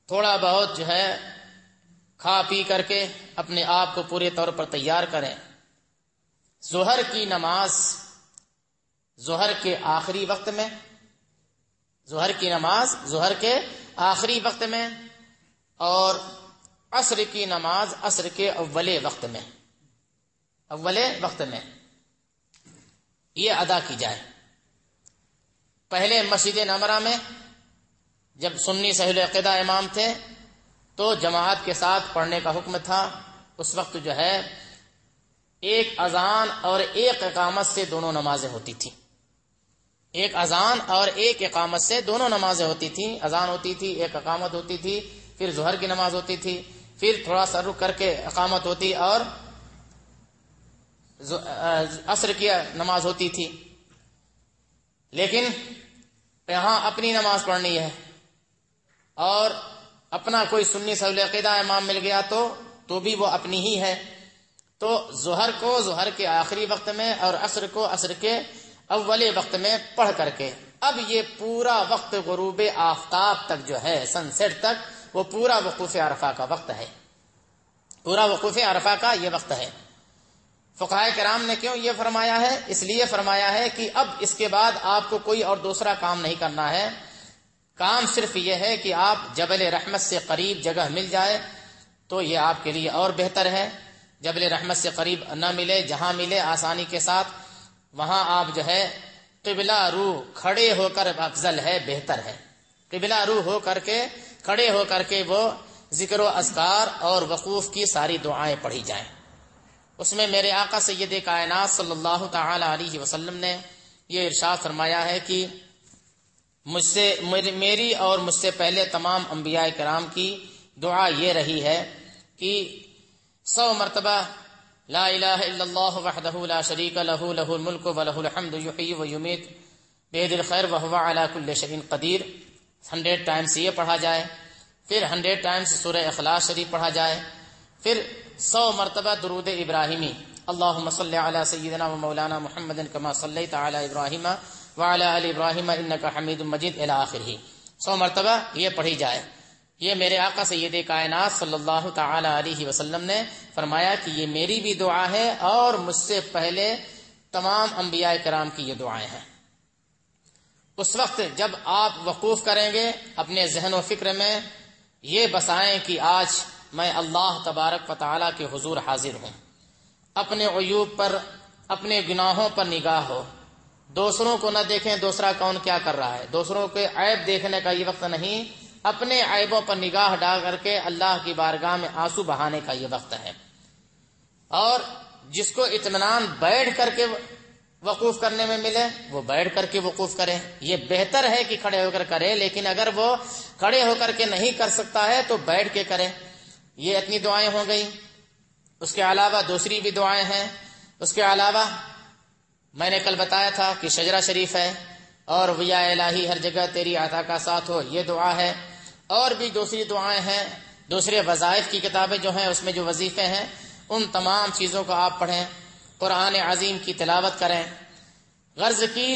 تھوڑا بہت جو ہے کھا پی کر کے اپنے آپ کو پورے طور پر تیار کریں۔ ظہر کی نماز ظہر کے آخری وقت میں، ظہر کی نماز ظہر کے آخری وقت میں، اور عصر کی نماز عصر کے اول وقت میں یہ ادا کی جائے۔ پہلے مسجد نمرہ میں جب سنی صحیح العقیدہ امام تھے تو جماعت کے ساتھ پڑھنے کا حکم تھا، اس وقت جو ہے ایک اذان اور ایک اقامت سے دونوں نمازیں ہوتی تھیں، ایک اذان اور ایک اقامت سے دونوں نمازیں ہوتی تھیں، اذان ہوتی تھی، ایک اقامت ہوتی تھی، پھر ظہر کی نماز ہوتی تھی، پھر تھوڑا سا رک کر کے اقامت ہوتی اور عصر کی نماز ہوتی تھی۔ لیکن یہاں اپنی نماز پڑھنی ہے اور اپنا کوئی سنی صحیح العقیدہ امام مل گیا تو بھی وہ اپنی ہی ہے، تو ظہر کو ظہر کے آخری وقت میں اور عصر کو عصر کے اول وقت میں پڑھ کر کے، اب یہ پورا وقت غروب آفتاب تک جو ہے سن سیٹ تک وہ پورا وقوف عرفہ کا وقت ہے، پورا وقوف عرفہ کا یہ وقت ہے۔ فقہائے کرام نے کیوں یہ فرمایا ہے؟ اس لیے فرمایا ہے کہ اب اس کے بعد آپ کو کوئی اور دوسرا کام نہیں کرنا ہے، کام صرف یہ ہے کہ آپ جبل رحمت سے قریب جگہ مل جائے تو یہ آپ کے لیے اور بہتر ہے۔ جبل رحمت سے قریب نہ ملے، جہاں ملے آسانی کے ساتھ وہاں آپ جو ہے قبلہ رو کھڑے ہو کر افضل ہے، بہتر ہے، قبلہ رو ہو کر کے کھڑے ہو کر کے وہ ذکر و اذکار اور وقوف کی ساری دعائیں پڑھی جائیں۔ اس میں میرے آقا سید کائنات صلی اللہ تعالی علیہ وسلم نے یہ ارشاد فرمایا ہے کہ میری اور مجھ سے پہلے تمام انبیاء کرام کی دعا یہ رہی ہے کہ 100 مرتبہ لا الہ الا اللہ وحدہ لا شریک لہ لہ الملک ولہ الحمد یحیی ویمیت بیدہ الخیر وہو علی کل شیء قدیر 100 ٹائمز یہ پڑھا جائے، پھر 100 ٹائمز سورہ اخلاص شریف پڑھا جائے، پھر 100 مرتبہ درود ابراہیمی اللہم صلی علی سیدنا و مولانا محمد کما صلیت علی ابراہیم وعلی آل ابراہیم انک حمید مجید الی آخرہ 100 مرتبہ یہ پڑھی جائے۔ یہ میرے آقا سید کائنات صلی اللہ تعالی علیہ وسلم نے فرمایا کہ یہ میری بھی دعا ہے اور مجھ سے پہلے تمام انبیاء کرام کی یہ دعائیں ہیں۔ اس وقت جب آپ وقوف کریں گے اپنے ذہن و فکر میں یہ بسائیں کہ آج میں اللہ تبارک و تعالی کے حضور حاضر ہوں، اپنے عیوب پر اپنے گناہوں پر نگاہ ہو، دوسروں کو نہ دیکھیں دوسرا کون کیا کر رہا ہے، دوسروں کے عیب دیکھنے کا یہ وقت نہیں، اپنے عیبوں پر نگاہ ڈال کر کے اللہ کی بارگاہ میں آنسو بہانے کا یہ وقت ہے۔ اور جس کو اطمینان بیٹھ کر کے وقوف کرنے میں ملے وہ بیٹھ کر کے وقوف کرے، یہ بہتر ہے کہ کھڑے ہو کر کرے، لیکن اگر وہ کھڑے ہو کر کے نہیں کر سکتا ہے تو بیٹھ کے کرے۔ یہ اتنی دعائیں ہو گئی، اس کے علاوہ دوسری بھی دعائیں ہیں۔ اس کے علاوہ میں نے کل بتایا تھا کہ شجرہ شریف ہے، اور ویا الہی ہر جگہ تیری عطا کا ساتھ ہو، یہ دعا ہے، اور بھی دوسری دعائیں ہیں، دوسرے وظائف کی کتابیں جو ہیں اس میں جو وظیفے ہیں ان تمام چیزوں کو آپ پڑھیں، قرآن عظیم کی تلاوت کریں، غرض کی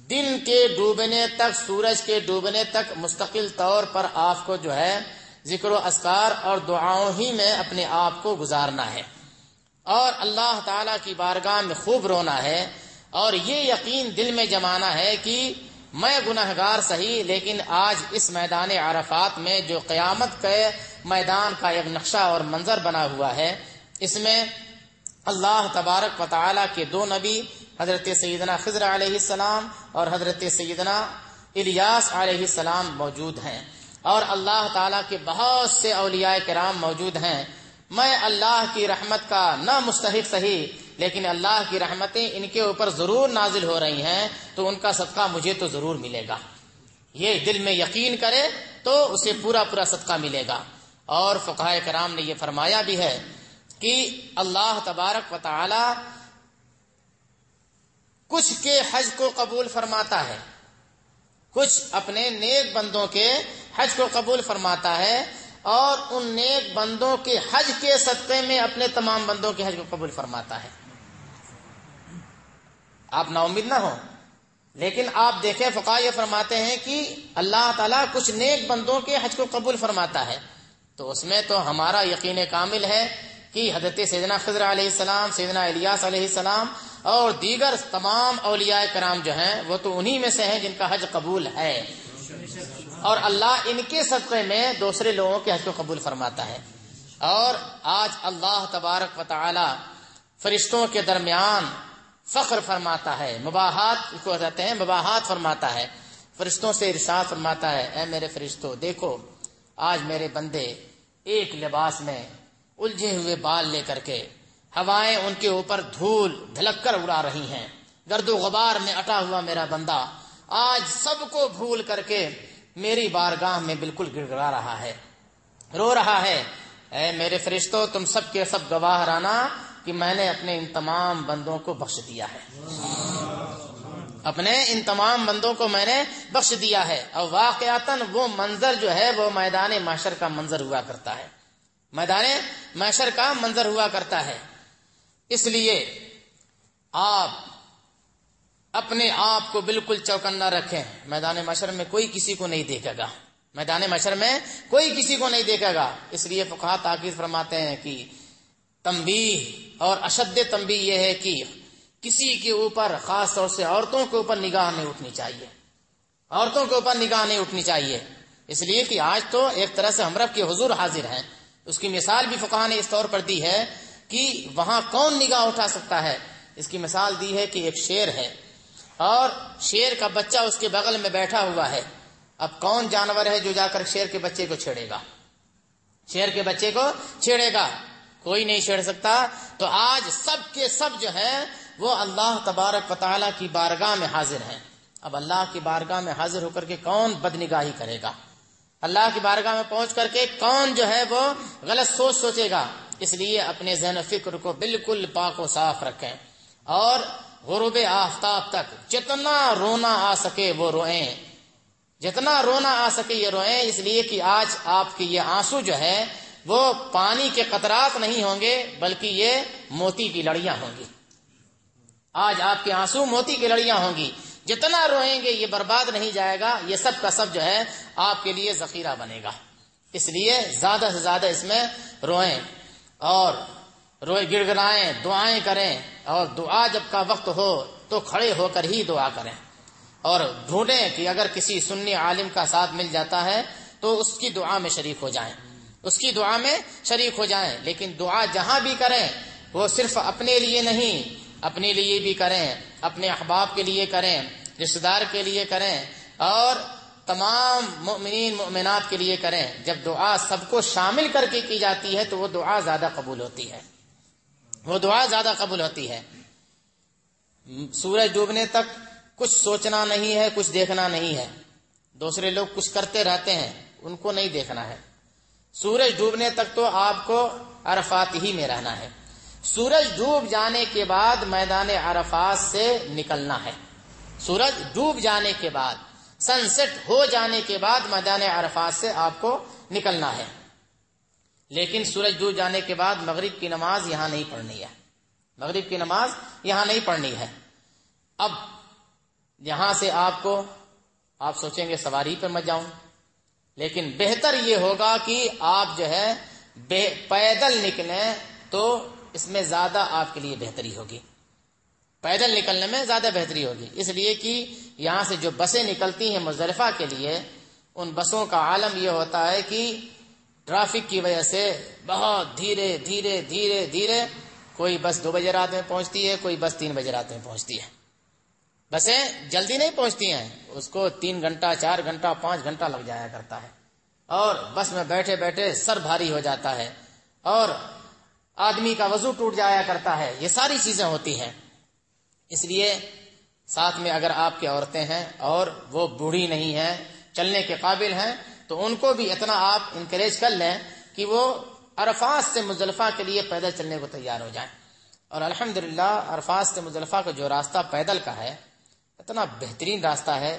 دن کے ڈوبنے تک، سورج کے ڈوبنے تک مستقل طور پر آپ کو جو ہے ذکر و اذکار اور دعاؤں ہی میں اپنے آپ کو گزارنا ہے، اور اللہ تعالی کی بارگاہ میں خوب رونا ہے، اور یہ یقین دل میں جمانا ہے کہ میں گناہگار صحیح، لیکن آج اس میدان عرفات میں جو قیامت کے میدان کا ایک نقشہ اور منظر بنا ہوا ہے، اس میں اللہ تبارک و تعالی کے دو نبی حضرت سیدنا خضر علیہ السلام اور حضرت سیدنا الیاس علیہ السلام موجود ہیں، اور اللہ تعالیٰ کے بہت سے اولیاء کرام موجود ہیں۔ میں اللہ کی رحمت کا نہ مستحق صحیح، لیکن اللہ کی رحمتیں ان کے اوپر ضرور نازل ہو رہی ہیں، تو ان کا صدقہ مجھے تو ضرور ملے گا۔ یہ دل میں یقین کرے تو اسے پورا پورا صدقہ ملے گا۔ اور فقہائے کرام نے یہ فرمایا بھی ہے کہ اللہ تبارک و تعالی کچھ کے حج کو قبول فرماتا ہے، کچھ اپنے نیک بندوں کے حج کو قبول فرماتا ہے، اور ان نیک بندوں کے حج کے صدقے میں اپنے تمام بندوں کے حج کو قبول فرماتا ہے۔ آپ نا امید نہ ہو، لیکن آپ دیکھیں فقہاء یہ فرماتے ہیں کہ اللہ تعالیٰ کچھ نیک بندوں کے حج کو قبول فرماتا ہے، تو اس میں تو ہمارا یقین کامل ہے کہ حضرت سیدنا خضر علیہ السلام، سیدنا الیاس علیہ السلام اور دیگر تمام اولیاء کرام جو ہیں وہ تو انہی میں سے ہیں جن کا حج قبول ہے، اور اللہ ان کے صدقے میں دوسرے لوگوں کے حج کو قبول فرماتا ہے۔ اور آج اللہ تبارک و تعالی فرشتوں کے درمیان فخر فرماتا ہے، مباحات کو کہتے ہیں، مباحات فرماتا ہے، فرشتوں سے ارشاد فرماتا ہے، اے میرے فرشتوں دیکھو آج میرے بندے ایک لباس میں الجھے ہوئے بال لے کر کے، ہوائیں ان کے اوپر دھول دھلک کر اڑا رہی ہیں، گرد و غبار میں اٹا ہوا میرا بندہ آج سب کو بھول کر کے میری بارگاہ میں بالکل گڑ گڑا رہا ہے، رو رہا ہے۔ اے میرے فرشتوں تم سب کے سب گواہ رانا کہ میں نے اپنے ان تمام بندوں کو بخش دیا ہے، اپنے ان تمام بندوں کو میں نے بخش دیا ہے۔ اور واقعتاً وہ منظر جو ہے وہ میدان محشر کا منظر ہوا کرتا ہے، میدان محشر کا منظر ہوا کرتا ہے۔ اس لیے آپ اپنے آپ کو بالکل چوکنا رکھیں، میدان محشر میں کوئی کسی کو نہیں دیکھے گا، میدان محشر میں کوئی کسی کو نہیں دیکھے گا۔ اس لیے فقہاء تاکید فرماتے ہیں کہ تنبیہ اور اشد تنبیہ یہ ہے کہ کسی کے اوپر، خاص طور سے عورتوں کے اوپر نگاہ نہیں اٹھنی چاہیے، عورتوں کے اوپر نگاہ نہیں اٹھنی چاہیے، اس لیے کہ آج تو ایک طرح سے ہم رب کے حضور حاضر ہیں۔ اس کی مثال بھی فقہاء نے اس طور پر دی ہے کہ وہاں کون نگاہ اٹھا سکتا ہے۔ اس کی مثال دی ہے کہ ایک شیر ہے اور شیر کا بچہ اس کے بغل میں بیٹھا ہوا ہے، اب کون جانور ہے جو جا کر شیر کے بچے کو چھیڑے گا؟ شیر کے بچے کو چھیڑے گا؟ کوئی نہیں چھیڑ سکتا۔ تو آج سب کے سب جو ہیں وہ اللہ تبارک و تعالیٰ کی بارگاہ میں حاضر ہیں۔ اب اللہ کی بارگاہ میں حاضر ہو کر کے کون بدنگاہی کرے گا؟ اللہ کی بارگاہ میں پہنچ کر کے کون جو ہے وہ غلط سوچ سوچے گا؟ اس لیے اپنے ذہن و فکر کو بالکل پاک و صاف رکھیں، اور غروب آفتاب تک جتنا رونا آ سکے وہ روئیں، جتنا رونا آ سکے یہ روئیں، اس لیے کہ آج آپ کے یہ آنسو جو ہے وہ پانی کے قطرات نہیں ہوں گے بلکہ یہ موتی کی لڑیاں ہوں گی۔ آج آپ کے آنسو موتی کی لڑیاں ہوں گی، جتنا روئیں گے یہ برباد نہیں جائے گا، یہ سب کا سب جو ہے آپ کے لیے ذخیرہ بنے گا۔ اس لیے زیادہ سے زیادہ اس میں روئیں، اور روئے گڑ گڑائیں، دعائیں کریں، اور دعا جب کا وقت ہو تو کھڑے ہو کر ہی دعا کریں، اور ڈھونڈیں کہ اگر کسی سنی عالم کا ساتھ مل جاتا ہے تو اس کی دعا میں شریک ہو جائیں، اس کی دعا میں شریک ہو جائیں۔ لیکن دعا جہاں بھی کریں وہ صرف اپنے لیے نہیں، اپنے لیے بھی کریں، اپنے احباب کے لیے کریں، رشتہ دار کے لیے کریں، اور تمام مؤمنین مؤمنات کے لیے کریں۔ جب دعا سب کو شامل کر کے کی جاتی ہے تو وہ دعا زیادہ قبول ہوتی ہے، وہ دعا زیادہ قبول ہوتی ہے۔ سورج ڈوبنے تک کچھ سوچنا نہیں ہے، کچھ دیکھنا نہیں ہے، دوسرے لوگ کچھ کرتے رہتے ہیں ان کو نہیں دیکھنا ہے۔ سورج ڈوبنے تک تو آپ کو عرفات ہی میں رہنا ہے، سورج ڈوب جانے کے بعد میدان عرفات سے نکلنا ہے، سورج ڈوب جانے کے بعد، سن سیٹ ہو جانے کے بعد میدان عرفات سے آپ کو نکلنا ہے۔ لیکن سورج ڈوب جانے کے بعد مغرب کی نماز یہاں نہیں پڑھنی ہے، مغرب کی نماز یہاں نہیں پڑھنی ہے۔ اب یہاں سے آپ سوچیں گے سواری پر مت جاؤں، لیکن بہتر یہ ہوگا کہ آپ جو ہے پیدل نکلیں تو اس میں زیادہ آپ کے لیے بہتری ہوگی، پیدل نکلنے میں زیادہ بہتری ہوگی۔ اس لیے کہ یہاں سے جو بسیں نکلتی ہیں مزدلفہ کے لیے، ان بسوں کا عالم یہ ہوتا ہے کہ ٹریفک کی وجہ سے بہت دھیرے دھیرے دھیرے دھیرے، کوئی بس 2 بجے رات میں پہنچتی ہے، کوئی بس 3 بجے رات میں پہنچتی ہے۔ بسیں جلدی نہیں پہنچتی ہیں، اس کو 3 گھنٹہ 4 گھنٹہ 5 گھنٹہ لگ جایا کرتا ہے، اور بس میں بیٹھے بیٹھے سر بھاری ہو جاتا ہے، اور آدمی کا وضو ٹوٹ جایا کرتا ہے، یہ ساری چیزیں ہوتی ہیں۔ اس لیے ساتھ میں اگر آپ کی عورتیں ہیں اور وہ بوڑھی نہیں ہیں، چلنے کے قابل ہیں تو ان کو بھی اتنا آپ انکریج کر لیں کہ وہ عرفات سے مزدلفہ کے لیے پیدل چلنے کو تیار ہو جائیں. اور الحمدللہ عرفات سے مزدلفہ کا جو راستہ پیدل کا ہے اتنا بہترین راستہ ہے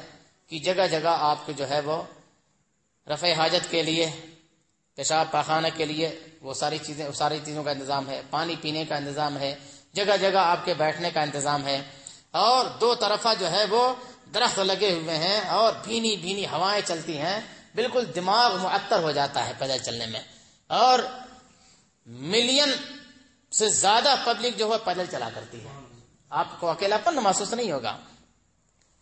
کہ جگہ جگہ آپ کو جو ہے وہ رفع حاجت کے لیے، پیشاب پاخانہ کے لیے وہ ساری چیزوں کا انتظام ہے، پانی پینے کا انتظام ہے، جگہ جگہ آپ کے بیٹھنے کا انتظام ہے، اور دو طرفہ جو ہے وہ درخت لگے ہوئے ہیں اور بھینی بھینی ہوائیں چلتی ہیں، بالکل دماغ معطر ہو جاتا ہے پیدل چلنے میں. اور ملین سے زیادہ پبلک جو ہے پیدل چلا کرتی ہے، آپ کو اکیلاپن محسوس نہیں ہوگا.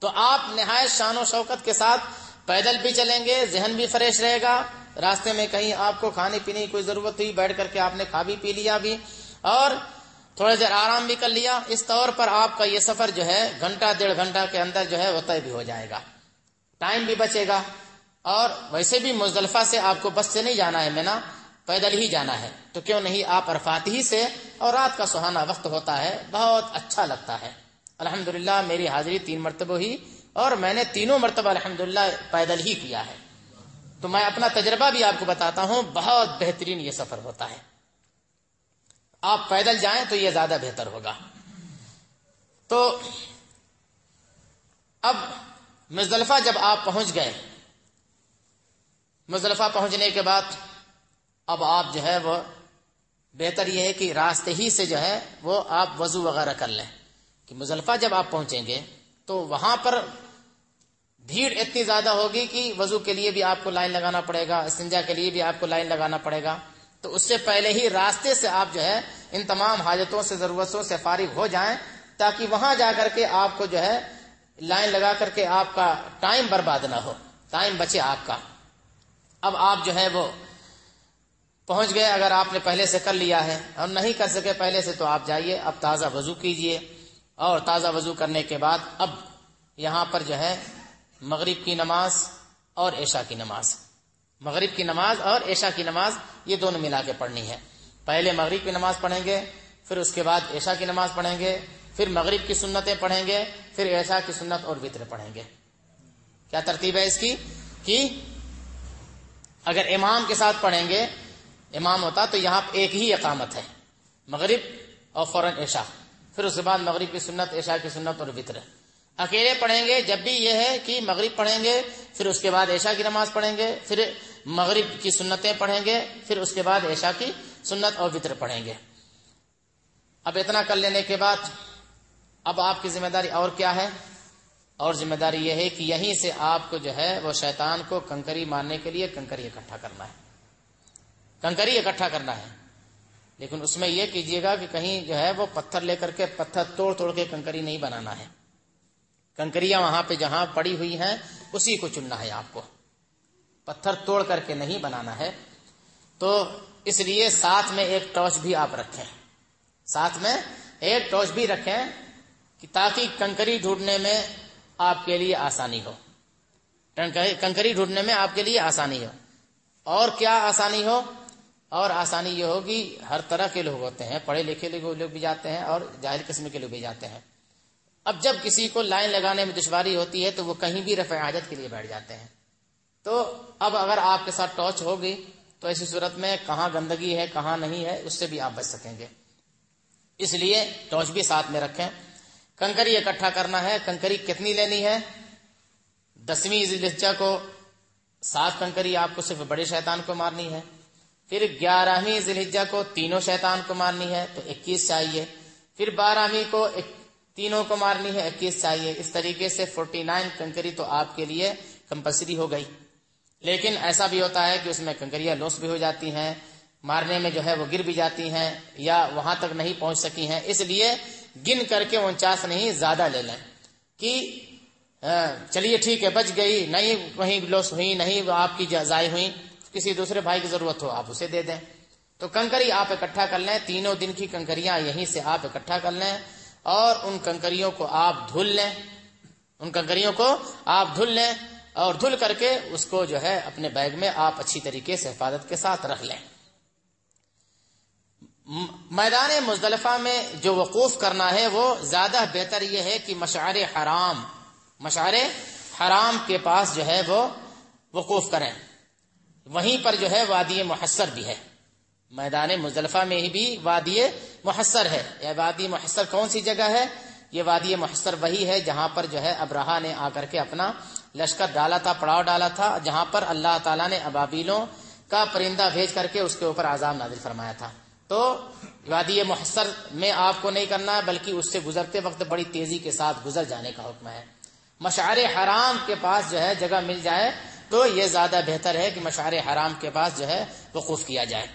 تو آپ نہایت شان و شوکت کے ساتھ پیدل بھی چلیں گے، ذہن بھی فریش رہے گا. راستے میں کہیں آپ کو کھانے پینے کی کوئی ضرورت ہوئی، بیٹھ کر کے آپ نے کھا بھی پی لیا بھی اور تھوڑا دیر آرام بھی کر لیا. اس طور پر آپ کا یہ سفر جو ہے گھنٹہ 1.5 گھنٹہ کے اندر جو ہے وہ طے بھی ہو جائے گا، ٹائم بھی بچے گا. اور ویسے بھی مزدلفہ سے آپ کو بس سے نہیں جانا ہے، مینا پیدل ہی جانا ہے، تو کیوں نہیں آپ عرفات ہی سے. اور رات کا سہانا وقت ہوتا ہے، بہت اچھا لگتا ہے. الحمدللہ میری حاضری 3 مرتبہ ہی، اور میں نے تینوں مرتبہ الحمدللہ پیدل ہی کیا ہے. تو میں اپنا تجربہ بھی آپ کو بتاتا ہوں، بہت بہترین یہ سفر ہوتا ہے. آپ پیدل جائیں تو یہ زیادہ بہتر ہوگا. تو اب مزدلفہ جب آپ پہنچ گئے، مزدلفہ پہنچنے کے بعد اب آپ جو ہے وہ بہتر یہ ہے کہ راستے ہی سے جو ہے وہ آپ وضو وغیرہ کر لیں. کہ مزدلفہ جب آپ پہنچیں گے تو وہاں پر بھیڑ اتنی زیادہ ہوگی کہ وضو کے لیے بھی آپ کو لائن لگانا پڑے گا، استنجا کے لیے بھی آپ کو لائن لگانا پڑے گا. تو اس سے پہلے ہی راستے سے آپ جو ہے ان تمام حاجتوں سے، ضرورتوں سے فارغ ہو جائیں، تاکہ وہاں جا کر کے آپ کو جو ہے لائن لگا کر کے آپ کا ٹائم برباد نہ ہو، ٹائم بچے آپ کا. اب آپ جو ہے وہ پہنچ گئے، اگر آپ نے پہلے سے کر لیا ہے اور نہیں کر سکے پہلے سے تو آپ جائیے، اب تازہ وضو کیجئے. اور تازہ وضو کرنے کے بعد اب یہاں پر جو ہے مغرب کی نماز اور عشاء کی نماز، مغرب کی نماز اور عشاء کی نماز یہ دونوں ملا کے پڑھنی ہے. پہلے مغرب کی نماز پڑھیں گے، پھر اس کے بعد عشاء کی نماز پڑھیں گے، پھر مغرب کی سنتیں پڑھیں گے، پھر عشاء کی سنت اور وتر پڑھیں گے. کیا ترتیب ہے اس کی؟ کہ اگر امام کے ساتھ پڑھیں گے، امام ہوتا تو یہاں ایک ہی اقامت ہے، مغرب اور فوراً عشاء، پھر اس کے بعد مغرب کی سنت، عشاء کی سنت اور وتر. اکیلے پڑھیں گے جب بھی یہ ہے کہ مغرب پڑھیں گے، پھر اس کے بعد عشاء کی نماز پڑھیں گے، پھر مغرب کی سنتیں پڑھیں گے، پھر اس کے بعد عشاء کی سنت اور وتر پڑھیں گے. اب اتنا کر لینے کے بعد اب آپ کی ذمہ داری اور کیا ہے؟ اور ذمہ داری یہ ہے کہ یہیں سے آپ کو جو ہے وہ شیطان کو کنکری مارنے کے لیے کنکری اکٹھا کرنا ہے، کنکری اکٹھا کرنا ہے. لیکن اس میں یہ کیجیے گا کہ کہیں جو ہے وہ پتھر لے کر کے پتھر توڑ توڑ کے کنکری نہیں بنانا ہے. کنکریاں وہاں پہ جہاں پڑی ہوئی ہیں اسی کو چننا ہے آپ کو، پتھر توڑ کر کے نہیں بنانا ہے. تو اس لیے ساتھ میں ایک ٹارچ بھی آپ رکھیں، ساتھ میں ایک ٹارچ بھی رکھیں کہ تاکہ کنکری ڈھونڈنے میں آپ کے لیے آسانی ہو، کنکری ڈھونڈنے میں آپ کے لیے آسانی ہو. اور کیا آسانی ہو؟ اور آسانی یہ ہوگی، ہر طرح کے لوگ ہوتے ہیں، پڑھے لکھے لوگ بھی جاتے ہیں اور جاہل قسم کے لوگ بھی جاتے ہیں. اب جب کسی کو لائن لگانے میں دشواری ہوتی ہے تو وہ کہیں بھی رفع حاجت کے لیے بیٹھ جاتے ہیں. تو اب اگر آپ کے ساتھ ٹارچ ہوگی تو ایسی صورت میں کہاں گندگی ہے کہاں نہیں ہے اس سے بھی آپ بچ سکیں گے. اس لیے ٹارچ بھی ساتھ میں رکھیں. کنکری اکٹھا کرنا ہے. کنکری کتنی لینی ہے؟ 10ویں ذی الحجہ کو 7 کنکری آپ کو صرف بڑے شیطان کو مارنی ہے. پھر 11ویں ذی الحجہ کو تینوں شیطان کو مارنی ہے تو 21 چاہیے. پھر 12ویں کو تینوں کو مارنی ہے، 21 چاہیے. اس طریقے سے 49 کنکری تو آپ کے لیے کمپلسری ہو گئی. لیکن ایسا بھی ہوتا ہے کہ اس میں کنکریاں لوس بھی ہو جاتی ہیں، مارنے میں جو ہے وہ گر بھی جاتی ہیں یا وہاں تک نہیں پہنچ سکی ہیں. اس لیے گن کر کے 49 نہیں زیادہ لے لیں کہ چلیے ٹھیک ہے بچ گئی، نہیں کہیں لوس ہوئی، نہیں آپ کی ضائع ہوئی، کسی دوسرے بھائی کی ضرورت ہو آپ اسے دے دیں. تو کنکری آپ اکٹھا کر لیں، تینوں دن کی کنکریاں یہیں سے آپ اکٹھا کر لیں اور ان کنکریوں کو آپ دھل لیں، ان کنکریوں کو آپ دھل لیں اور دھل کر کے اس کو جو ہے اپنے بیگ میں آپ اچھی طریقے سے حفاظت کے ساتھ رکھ لیں. میدان مزدلفہ میں جو وقوف کرنا ہے وہ زیادہ بہتر یہ ہے کہ مشعر حرام کے پاس جو ہے وہ وقوف کریں۔ وہیں پر جو ہے وادی محصر بھی ہے، میدان مزدلفہ میں ہی بھی وادی محصر ہے۔ یہ وادی محصر کون سی جگہ ہے؟ یہ وادی محصر وہی ہے جہاں پر جو ہے ابرہہ نے آ کر کے اپنا لشکر ڈالا تھا، پڑاؤ ڈالا تھا، جہاں پر اللہ تعالیٰ نے ابابیلوں کا پرندہ بھیج کر کے اس کے اوپر عذاب نازل فرمایا تھا۔ تو وادی محصر میں آپ کو نہیں کرنا ہے، بلکہ اس سے گزرتے وقت بڑی تیزی کے ساتھ گزر جانے کا حکم ہے۔ مشعر حرام کے پاس جو ہے جگہ مل جائے تو یہ زیادہ بہتر ہے کہ مشعر حرام کے پاس جو ہے وقوف کیا جائے۔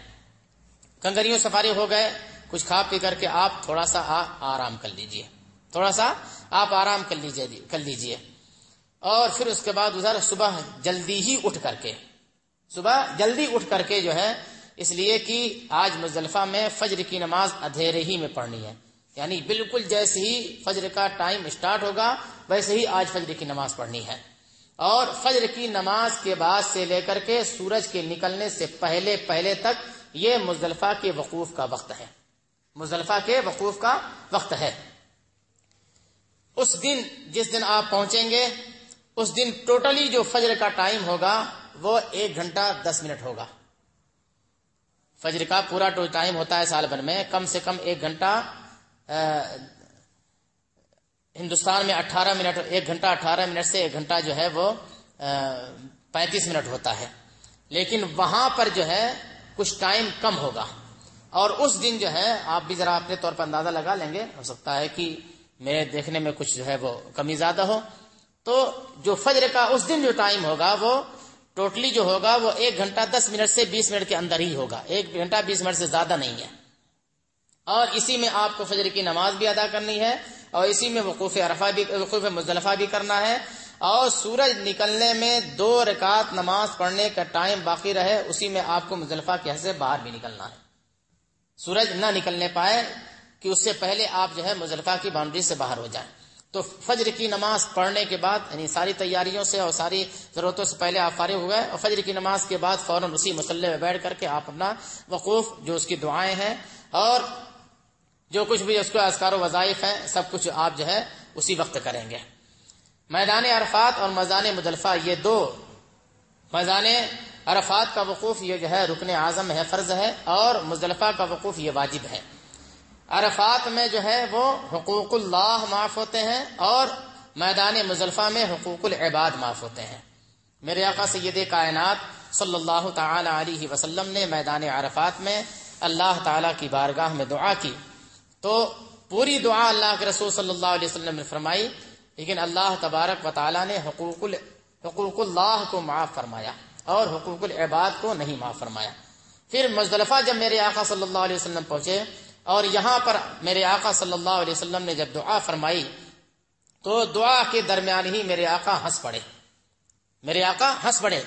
کنگریوں سے فارغ ہو گئے، کچھ کھا پی کر کے آپ تھوڑا سا آرام کر لیجئے، تھوڑا سا آپ آرام کر لیجئے، اور پھر اس کے بعد ادھر صبح جلدی اٹھ کر کے جو ہے، اس لیے کہ آج مزدلفہ میں فجر کی نماز اندھیرے ہی میں پڑھنی ہے، یعنی بالکل جیسے ہی فجر کا ٹائم سٹارٹ ہوگا ویسے ہی آج فجر کی نماز پڑھنی ہے، اور فجر کی نماز کے بعد سے لے کر کے سورج کے نکلنے سے پہلے تک یہ مزدلفہ کے وقوف کا وقت ہے، مزدلفہ کے وقوف کا وقت ہے۔ اس دن جس دن آپ پہنچیں گے اس دن ٹوٹلی جو فجر کا ٹائم ہوگا وہ 1 گھنٹہ 10 منٹ ہوگا۔ فجر کا پورا ٹائم ہوتا ہے سال بھر میں کم سے کم 1 گھنٹہ، ہندوستان میں 18 منٹ، 1 گھنٹہ 18 منٹ سے 1 گھنٹہ جو ہے وہ 35 منٹ ہوتا ہے، لیکن وہاں پر جو ہے کچھ ٹائم کم ہوگا، اور اس دن جو ہے آپ بھی ذرا اپنے طور پر اندازہ لگا لیں گے، ہو سکتا ہے کہ میرے دیکھنے میں کچھ جو ہے وہ کمی زیادہ ہو، تو جو فجر کا اس دن جو ٹائم ہوگا وہ ٹوٹلی جو ہوگا وہ 1 گھنٹہ 10 منٹ سے 20 منٹ کے اندر ہی ہوگا، 1 گھنٹہ 20 منٹ سے زیادہ نہیں ہے، اور اسی میں آپ کو فجر کی نماز بھی ادا کرنی ہے، اور اسی میں وقوف مزدلفہ بھی کرنا ہے، اور سورج نکلنے میں 2 رکعت نماز پڑھنے کا ٹائم باقی رہے اسی میں آپ کو مزدلفہ کے حد سے باہر بھی نکلنا ہے، سورج نہ نکلنے پائے کہ اس سے پہلے آپ جو ہے مزدلفہ کی باؤنڈری سے باہر ہو جائیں۔ تو فجر کی نماز پڑھنے کے بعد یعنی ساری تیاریوں سے اور ساری ضرورتوں سے پہلے آپ فارغ ہو گئے، اور فجر کی نماز کے بعد فوراً اسی مصلی میں بیٹھ کر کے آپ اپنا وقوف، جو اس کی دعائیں ہیں اور جو کچھ بھی اس کو اذکار و وظائف ہیں، سب کچھ آپ جو ہے اسی وقت کریں گے۔ میدان عرفات اور میدان مزدلفہ، یہ 2 میدان عرفات کا وقوف یہ جو ہے رکن اعظم ہے، فرض ہے، اور مزدلفہ کا وقوف یہ واجب ہے۔ عرفات میں جو ہے وہ حقوق اللہ معاف ہوتے ہیں، اور میدان مزدلفہ میں حقوق العباد معاف ہوتے ہیں۔ میرے آقا سید کائنات صلی اللہ تعالی علیہ وسلم نے میدان عرفات میں اللہ تعالی کی بارگاہ میں دعا کی، تو پوری دعا اللہ کے رسول صلی اللہ علیہ وسلم نے فرمائی، لیکن اللہ تبارک و تعالی نے حقوق اللہ کو معاف فرمایا اور حقوق العباد کو نہیں معاف فرمایا۔ پھر مزدلفہ جب میرے آقا صلی اللہ علیہ وسلم پہنچے اور یہاں پر میرے آقا صلی اللہ علیہ وسلم نے جب دعا فرمائی تو دعا کے درمیان ہی میرے آقا ہنس پڑے،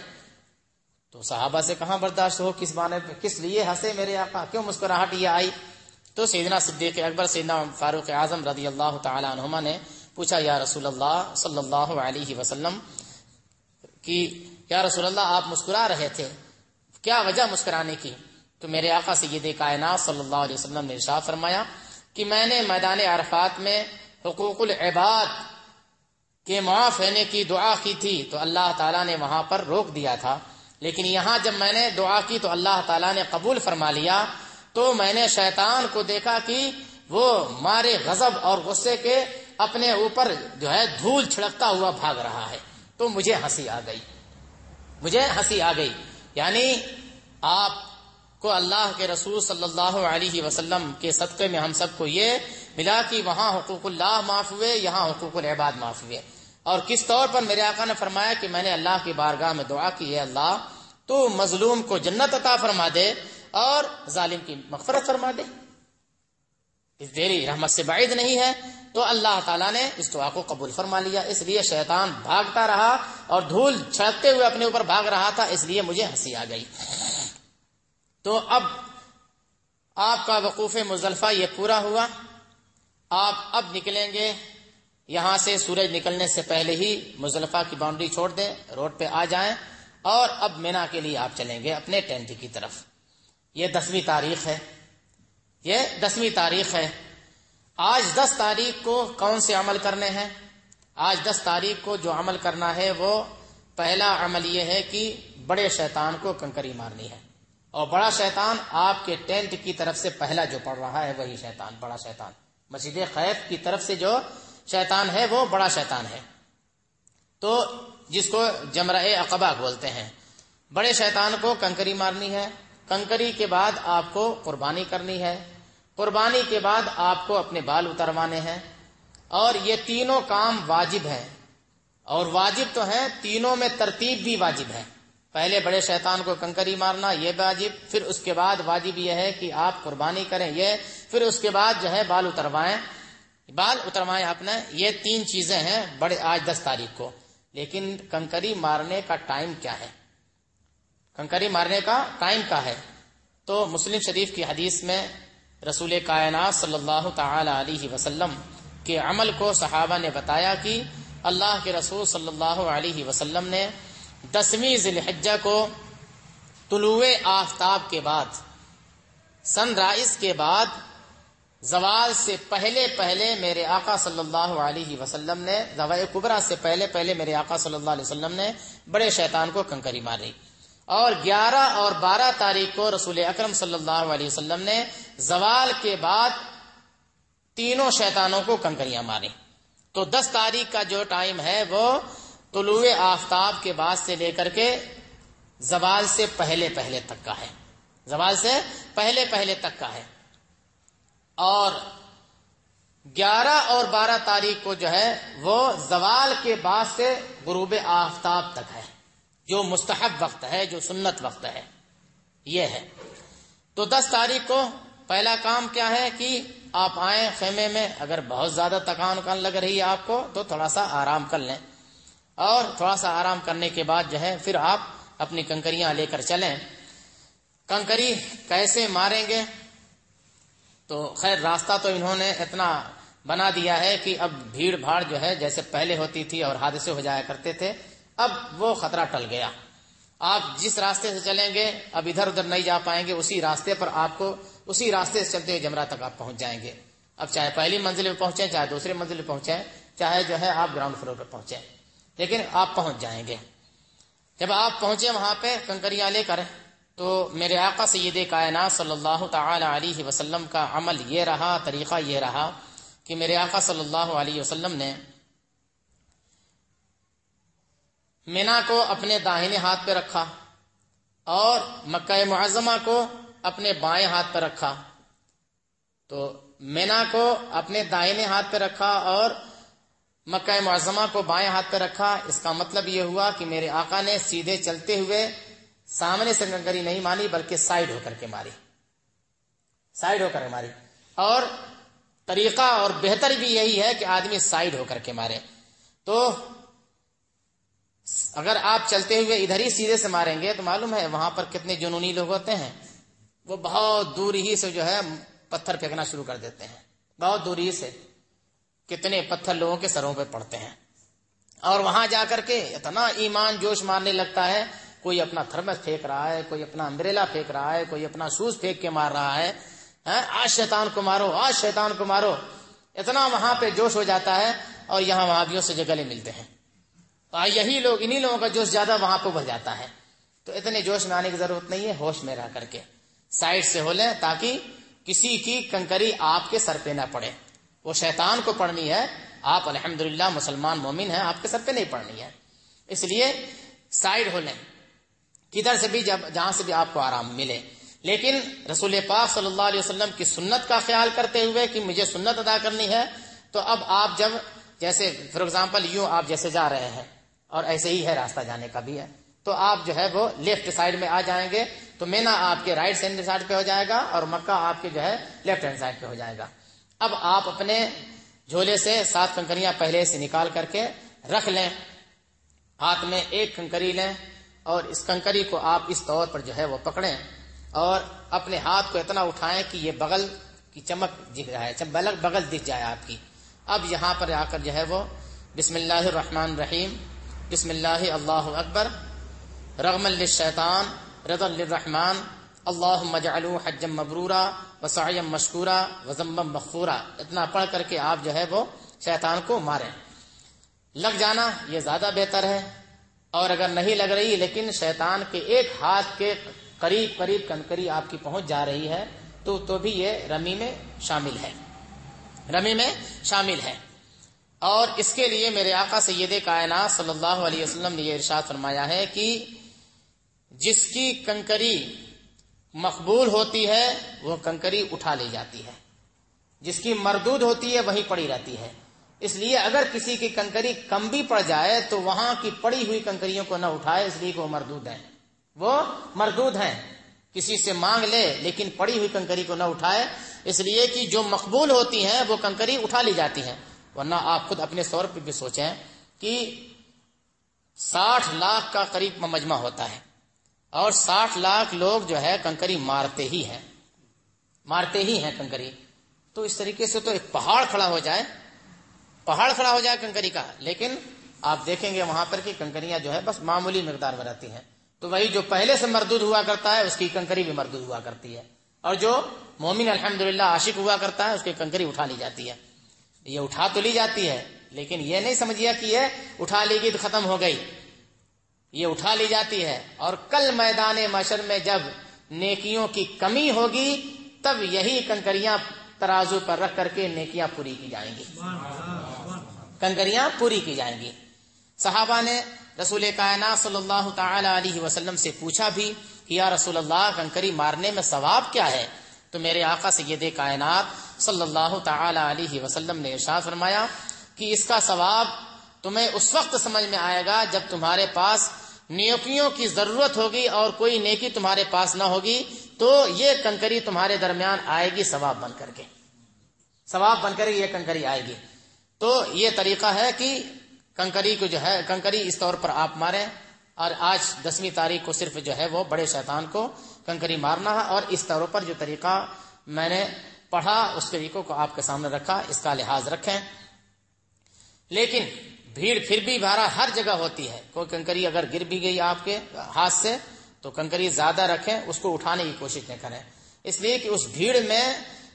تو صحابہ سے کہاں برداشت ہو، کس لیے ہنسے میرے آقا، کیوں مسکراہٹ یہ آئی؟ تو سیدنا صدیق اکبر سیدنا فاروق اعظم رضی اللہ تعالی عنہما نے پوچھا، یا رسول اللہ صلی اللہ علیہ وسلم کہ یا رسول اللہ آپ مسکرا رہے تھے، کیا وجہ مسکرانے کی؟ تو میرے آقا سید کائنات صلی اللہ علیہ وسلم نے ارشاد فرمایا کہ میں نے میدان عرفات میں حقوق العباد کے معاف ہونے کی دعا کی تھی تو اللہ تعالیٰ نے وہاں پر روک دیا تھا، لیکن یہاں جب میں نے دعا کی تو اللہ تعالیٰ نے قبول فرما لیا، تو میں نے شیطان کو دیکھا کہ وہ مارے غضب اور غصے کے اپنے اوپر جو ہے دھول چھڑکتا ہوا بھاگ رہا ہے، تو مجھے ہنسی آ گئی۔ یعنی آپ کو اللہ کے رسول صلی اللہ علیہ وسلم کے صدقے میں ہم سب کو یہ ملا کہ وہاں حقوق اللہ معاف ہوئے، یہاں حقوق العباد معاف ہوئے۔ اور کس طور پر میرے آقا نے فرمایا کہ میں نے اللہ کی بارگاہ میں دعا کی، ہے اللہ تو مظلوم کو جنت عطا فرما دے اور ظالم کی مغفرت فرما دے، اس تیری رحمت سے بعید نہیں ہے۔ تو اللہ تعالیٰ نے اس دعا کو قبول فرما لیا، اس لیے شیطان بھاگتا رہا اور دھول چھڑکتے ہوئے اپنے اوپر بھاگ رہا تھا، اس لیے مجھے ہنسی آ گئی۔ تو اب آپ کا وقوف مزدلفہ یہ پورا ہوا، آپ اب نکلیں گے یہاں سے، سورج نکلنے سے پہلے ہی مزدلفہ کی باؤنڈری چھوڑ دیں، روڈ پہ آ جائیں، اور اب مینا کے لیے آپ چلیں گے اپنے ٹینٹ کی طرف۔ یہ 10ویں تاریخ ہے۔ آج 10 تاریخ کو کون سے عمل کرنے ہیں؟ آج 10 تاریخ کو جو عمل کرنا ہے وہ پہلا عمل یہ ہے کہ بڑے شیطان کو کنکری مارنی ہے، اور بڑا شیطان آپ کے ٹینٹ کی طرف سے پہلا جو پڑ رہا ہے وہی شیطان، بڑا شیطان مسجد خیف کی طرف سے جو شیطان ہے وہ بڑا شیطان ہے، تو جس کو جمرہ عقبہ بولتے ہیں۔ بڑے شیطان کو کنکری مارنی ہے، کنکری کے بعد آپ کو قربانی کرنی ہے، قربانی کے بعد آپ کو اپنے بال اتروانے ہیں، اور یہ تینوں کام واجب ہیں، اور واجب تو ہیں تینوں میں ترتیب بھی واجب ہے۔ پہلے بڑے شیطان کو کنکری مارنا یہ واجب، پھر اس کے بعد واجب یہ ہے کہ آپ قربانی کریں یہ، پھر اس کے بعد جو ہے بال اتروائیں اپنے، یہ تین چیزیں ہیں بڑے آج 10 تاریخ کو۔ لیکن کنکری مارنے کا ٹائم کیا ہے؟ کنکری مارنے کا ٹائم کا ہے تو مسلم شریف کی حدیث میں رسول کائنات صلی اللہ تعالی علیہ وسلم کے عمل کو صحابہ نے بتایا کہ اللہ کے رسول صلی اللہ علیہ وسلم نے 10ویں ذی الحجہ کو طلوع آفتاب کے بعد، سن رائز کے بعد، زوال سے پہلے میرے آقا صلی اللہ علیہ وسلم نے، زوال کبریٰ سے پہلے میرے آقا صلی اللہ علیہ وسلم نے بڑے شیطان کو کنکری ماری، اور 11 اور 12 تاریخ کو رسول اکرم صلی اللہ علیہ وسلم نے زوال کے بعد تینوں شیطانوں کو کنکریاں ماری۔ تو 10 تاریخ کا جو ٹائم ہے وہ طلوع آفتاب کے بعد سے لے کر کے زوال سے پہلے تک کا ہے، زوال سے پہلے تک کا ہے، اور 11 اور 12 تاریخ کو جو ہے وہ زوال کے بعد سے غروب آفتاب تک ہے، جو مستحب وقت ہے، جو سنت وقت ہے، یہ ہے۔ تو 10 تاریخ کو پہلا کام کیا ہے کہ آپ آئیں خیمے میں، اگر بہت زیادہ تکان لگ رہی ہے آپ کو تو تھوڑا سا آرام کر لیں، اور تھوڑا سا آرام کرنے کے بعد جو ہے پھر آپ اپنی کنکریاں لے کر چلیں۔ کنکری کیسے ماریں گے؟ تو خیر راستہ تو انہوں نے اتنا بنا دیا ہے کہ اب بھیڑ بھاڑ جو ہے جیسے پہلے ہوتی تھی اور حادثے ہو جایا کرتے تھے، اب وہ خطرہ ٹل گیا۔ آپ جس راستے سے چلیں گے اب ادھر ادھر نہیں جا پائیں گے، اسی راستے پر آپ کو، اسی راستے سے چلتے ہوئے جمرہ تک آپ پہنچ جائیں گے۔ اب چاہے پہلی منزل پہ پہنچیں، چاہے دوسری منزل پہ پہنچیں، چاہے جو ہے آپ گراؤنڈ فلور پہ پہنچیں، لیکن آپ پہنچ جائیں گے۔ جب آپ پہنچے وہاں پہ کنکریاں لے کر، تو میرے آقا سید کائنات صلی اللہ تعالی علیہ وسلم کا عمل یہ رہا، طریقہ یہ رہا کہ میرے آقا صلی اللہ علیہ وسلم نے مینا کو اپنے داہنے ہاتھ پہ رکھا اور مکہ معظمہ کو اپنے بائیں ہاتھ پہ رکھا۔ تو مینا کو اپنے داہنے ہاتھ پہ رکھا اور مکہ معظمہ کو بائیں ہاتھ پہ رکھا۔ اس کا مطلب یہ ہوا کہ میرے آقا نے سیدھے چلتے ہوئے سامنے سے کنکری نہیں ماری بلکہ سائیڈ ہو کر کے ماری، سائیڈ ہو کر کے ماری، اور طریقہ اور بہتر بھی یہی ہے کہ آدمی سائیڈ ہو کر کے مارے۔ تو اگر آپ چلتے ہوئے ادھر ہی سیدھے سے ماریں گے تو معلوم ہے وہاں پر کتنے جنونی لوگ ہوتے ہیں، وہ بہت دور ہی سے جو ہے پتھر پھینکنا شروع کر دیتے ہیں، بہت دور ہی سے کتنے پتھر لوگوں کے سروں پہ پڑتے ہیں، اور وہاں جا کر کے اتنا ایمان جوش مارنے لگتا ہے، کوئی اپنا تھرمس پھینک رہا ہے، کوئی اپنا امبریلا پھینک رہا ہے، کوئی اپنا شوز پھینک کے مار رہا ہے، آج شیطان کو مارو، آج شیطان کو مارو، اتنا وہاں پہ جوش ہو جاتا ہے، اور یہاں وہابیوں سے جو گلے ملتے ہیں، یہی لوگ، انہی لوگوں کا جوش زیادہ وہاں پہ بڑھ جاتا ہے۔ تو اتنے جوش میں آنے کی ضرورت نہیں ہے، ہوش میں رہ کر کے سائڈ سے ہو لیں تاکہ کسی کی کنکری آپ کے سر پہ نہ پڑے۔ وہ شیطان کو پڑنی ہے، آپ الحمدللہ مسلمان مومن ہیں، آپ کے سر پہ نہیں پڑنی ہے، اس لیے سائڈ ہو لیں کدھر سے بھی، جہاں سے بھی آپ کو آرام ملے۔ لیکن رسول پاک صلی اللہ علیہ وسلم کی سنت کا خیال کرتے ہوئے کہ مجھے سنت ادا کرنی ہے، تو اب آپ جب جیسے فار ایگزامپل یوں آپ جیسے جا رہے ہیں اور ایسے ہی ہے راستہ جانے کا بھی ہے، تو آپ جو ہے وہ لیفٹ سائڈ میں آ جائیں گے تو مینا آپ کے رائٹ ہینڈ سائڈ پہ ہو جائے گا اور مکہ آپ کے جو ہے لیفٹ ہینڈ سائڈ پہ ہو جائے گا۔ اب آپ اپنے جھولے سے 7 کنکریاں پہلے سے نکال کر کے رکھ لیں، ہاتھ میں ایک کنکری لیں اور اس کنکری کو آپ اس طور پر جو ہے وہ پکڑیں اور اپنے ہاتھ کو اتنا اٹھائیں کہ یہ بغل کی چمک دکھ جائے، بغل دکھ جائے آپ کی۔ اب یہاں پر آ کر جو ہے وہ بسم اللہ الرحمن الرحیم، بسم اللہ اللہ اکبر، رغما للشیطان رضا للرحمن، اللہم اجعلہ حجا مبرورا وسعیا مشکورا وذنبا مغفورا، اتنا پڑھ کر کے آپ جو ہے وہ شیطان کو ماریں۔ لگ جانا یہ زیادہ بہتر ہے، اور اگر نہیں لگ رہی لیکن شیطان کے ایک ہاتھ کے قریب کنکری آپ کی پہنچ جا رہی ہے تو بھی یہ رمی میں شامل ہے. اور اس کے لیے میرے آقا سید کائنات صلی اللہ علیہ وسلم نے یہ ارشاد فرمایا ہے کہ جس کی کنکری مقبول ہوتی ہے وہ کنکری اٹھا لی جاتی ہے، جس کی مردود ہوتی ہے وہی پڑی رہتی ہے. اس لیے اگر کسی کی کنکری کم بھی پڑ جائے تو وہاں کی پڑی ہوئی کنکریوں کو نہ اٹھائے، اس لیے کہ وہ مردود ہیں. کسی سے مانگ لے لیکن پڑی ہوئی کنکری کو نہ اٹھائے، اس لیے کہ جو مقبول ہوتی ہیں وہ کنکری اٹھا لی جاتی ہیں. ورنہ آپ خود اپنے طور پہ بھی سوچیں کہ 60 لاکھ کا قریب مجمع ہوتا ہے اور 60 لاکھ لوگ جو ہے کنکری مارتے ہی ہیں کنکری. تو اس طریقے سے تو ایک پہاڑ کھڑا ہو جائے کنکری کا، لیکن آپ دیکھیں گے وہاں پر کہ کنکریاں جو ہے بس معمولی مقدار میں رہتی ہیں. تو وہی جو پہلے سے مردود ہوا کرتا ہے اس کی کنکری بھی مردود ہوا کرتی ہے، اور جو مومن الحمدللہ عاشق ہوا کرتا ہے اس کی کنکری اٹھا لی جاتی ہے. یہ اٹھا تو لی جاتی ہے لیکن یہ نہیں سمجھیا کہ یہ اٹھا لی گئی تو ختم ہو گئی، یہ اٹھا لی جاتی ہے. اور کل میدان محشر میں جب نیکیوں کی کمی ہوگی تب یہی کنکریاں ترازو پر رکھ کر کے نیکیاں پوری کی جائیں گی، کنکریاں پوری کی جائیں گی. صحابہ نے رسول کائنات صلی اللہ تعالی علیہ وسلم سے پوچھا بھی کہ یا رسول اللہ کنکری مارنے میں ثواب کیا ہے؟ تو میرے آقا سید کائنات صلی اللہ تعالی علیہ وسلم نے ارشاد فرمایا کہ اس کا ثواب تمہیں اس وقت سمجھ میں آئے گا جب تمہارے پاس نیکیوں کی ضرورت ہوگی اور کوئی نیکی تمہارے پاس نہ ہوگی تو یہ کنکری تمہارے درمیان آئے گی ثواب بن کر کے یہ کنکری آئے گی. تو یہ طریقہ ہے کہ کنکری کو جو ہے کنکری اس طور پر آپ ماریں. اور آج 10ویں تاریخ کو صرف جو ہے وہ بڑے شیطان کو کنکری مارنا ہے، اور اس طور پر جو طریقہ میں نے پڑھا اس طریقوں کو آپ کے سامنے رکھا، اس کا لحاظ رکھیں. لیکن بھیڑ پھر بھی بھارا ہر جگہ ہوتی ہے. کوئی کنکری اگر گر بھی گئی آپ کے ہاتھ سے تو کنکری زیادہ رکھیں، اس کو اٹھانے کی کوشش نہ کریں، اس لیے کہ اس بھیڑ میں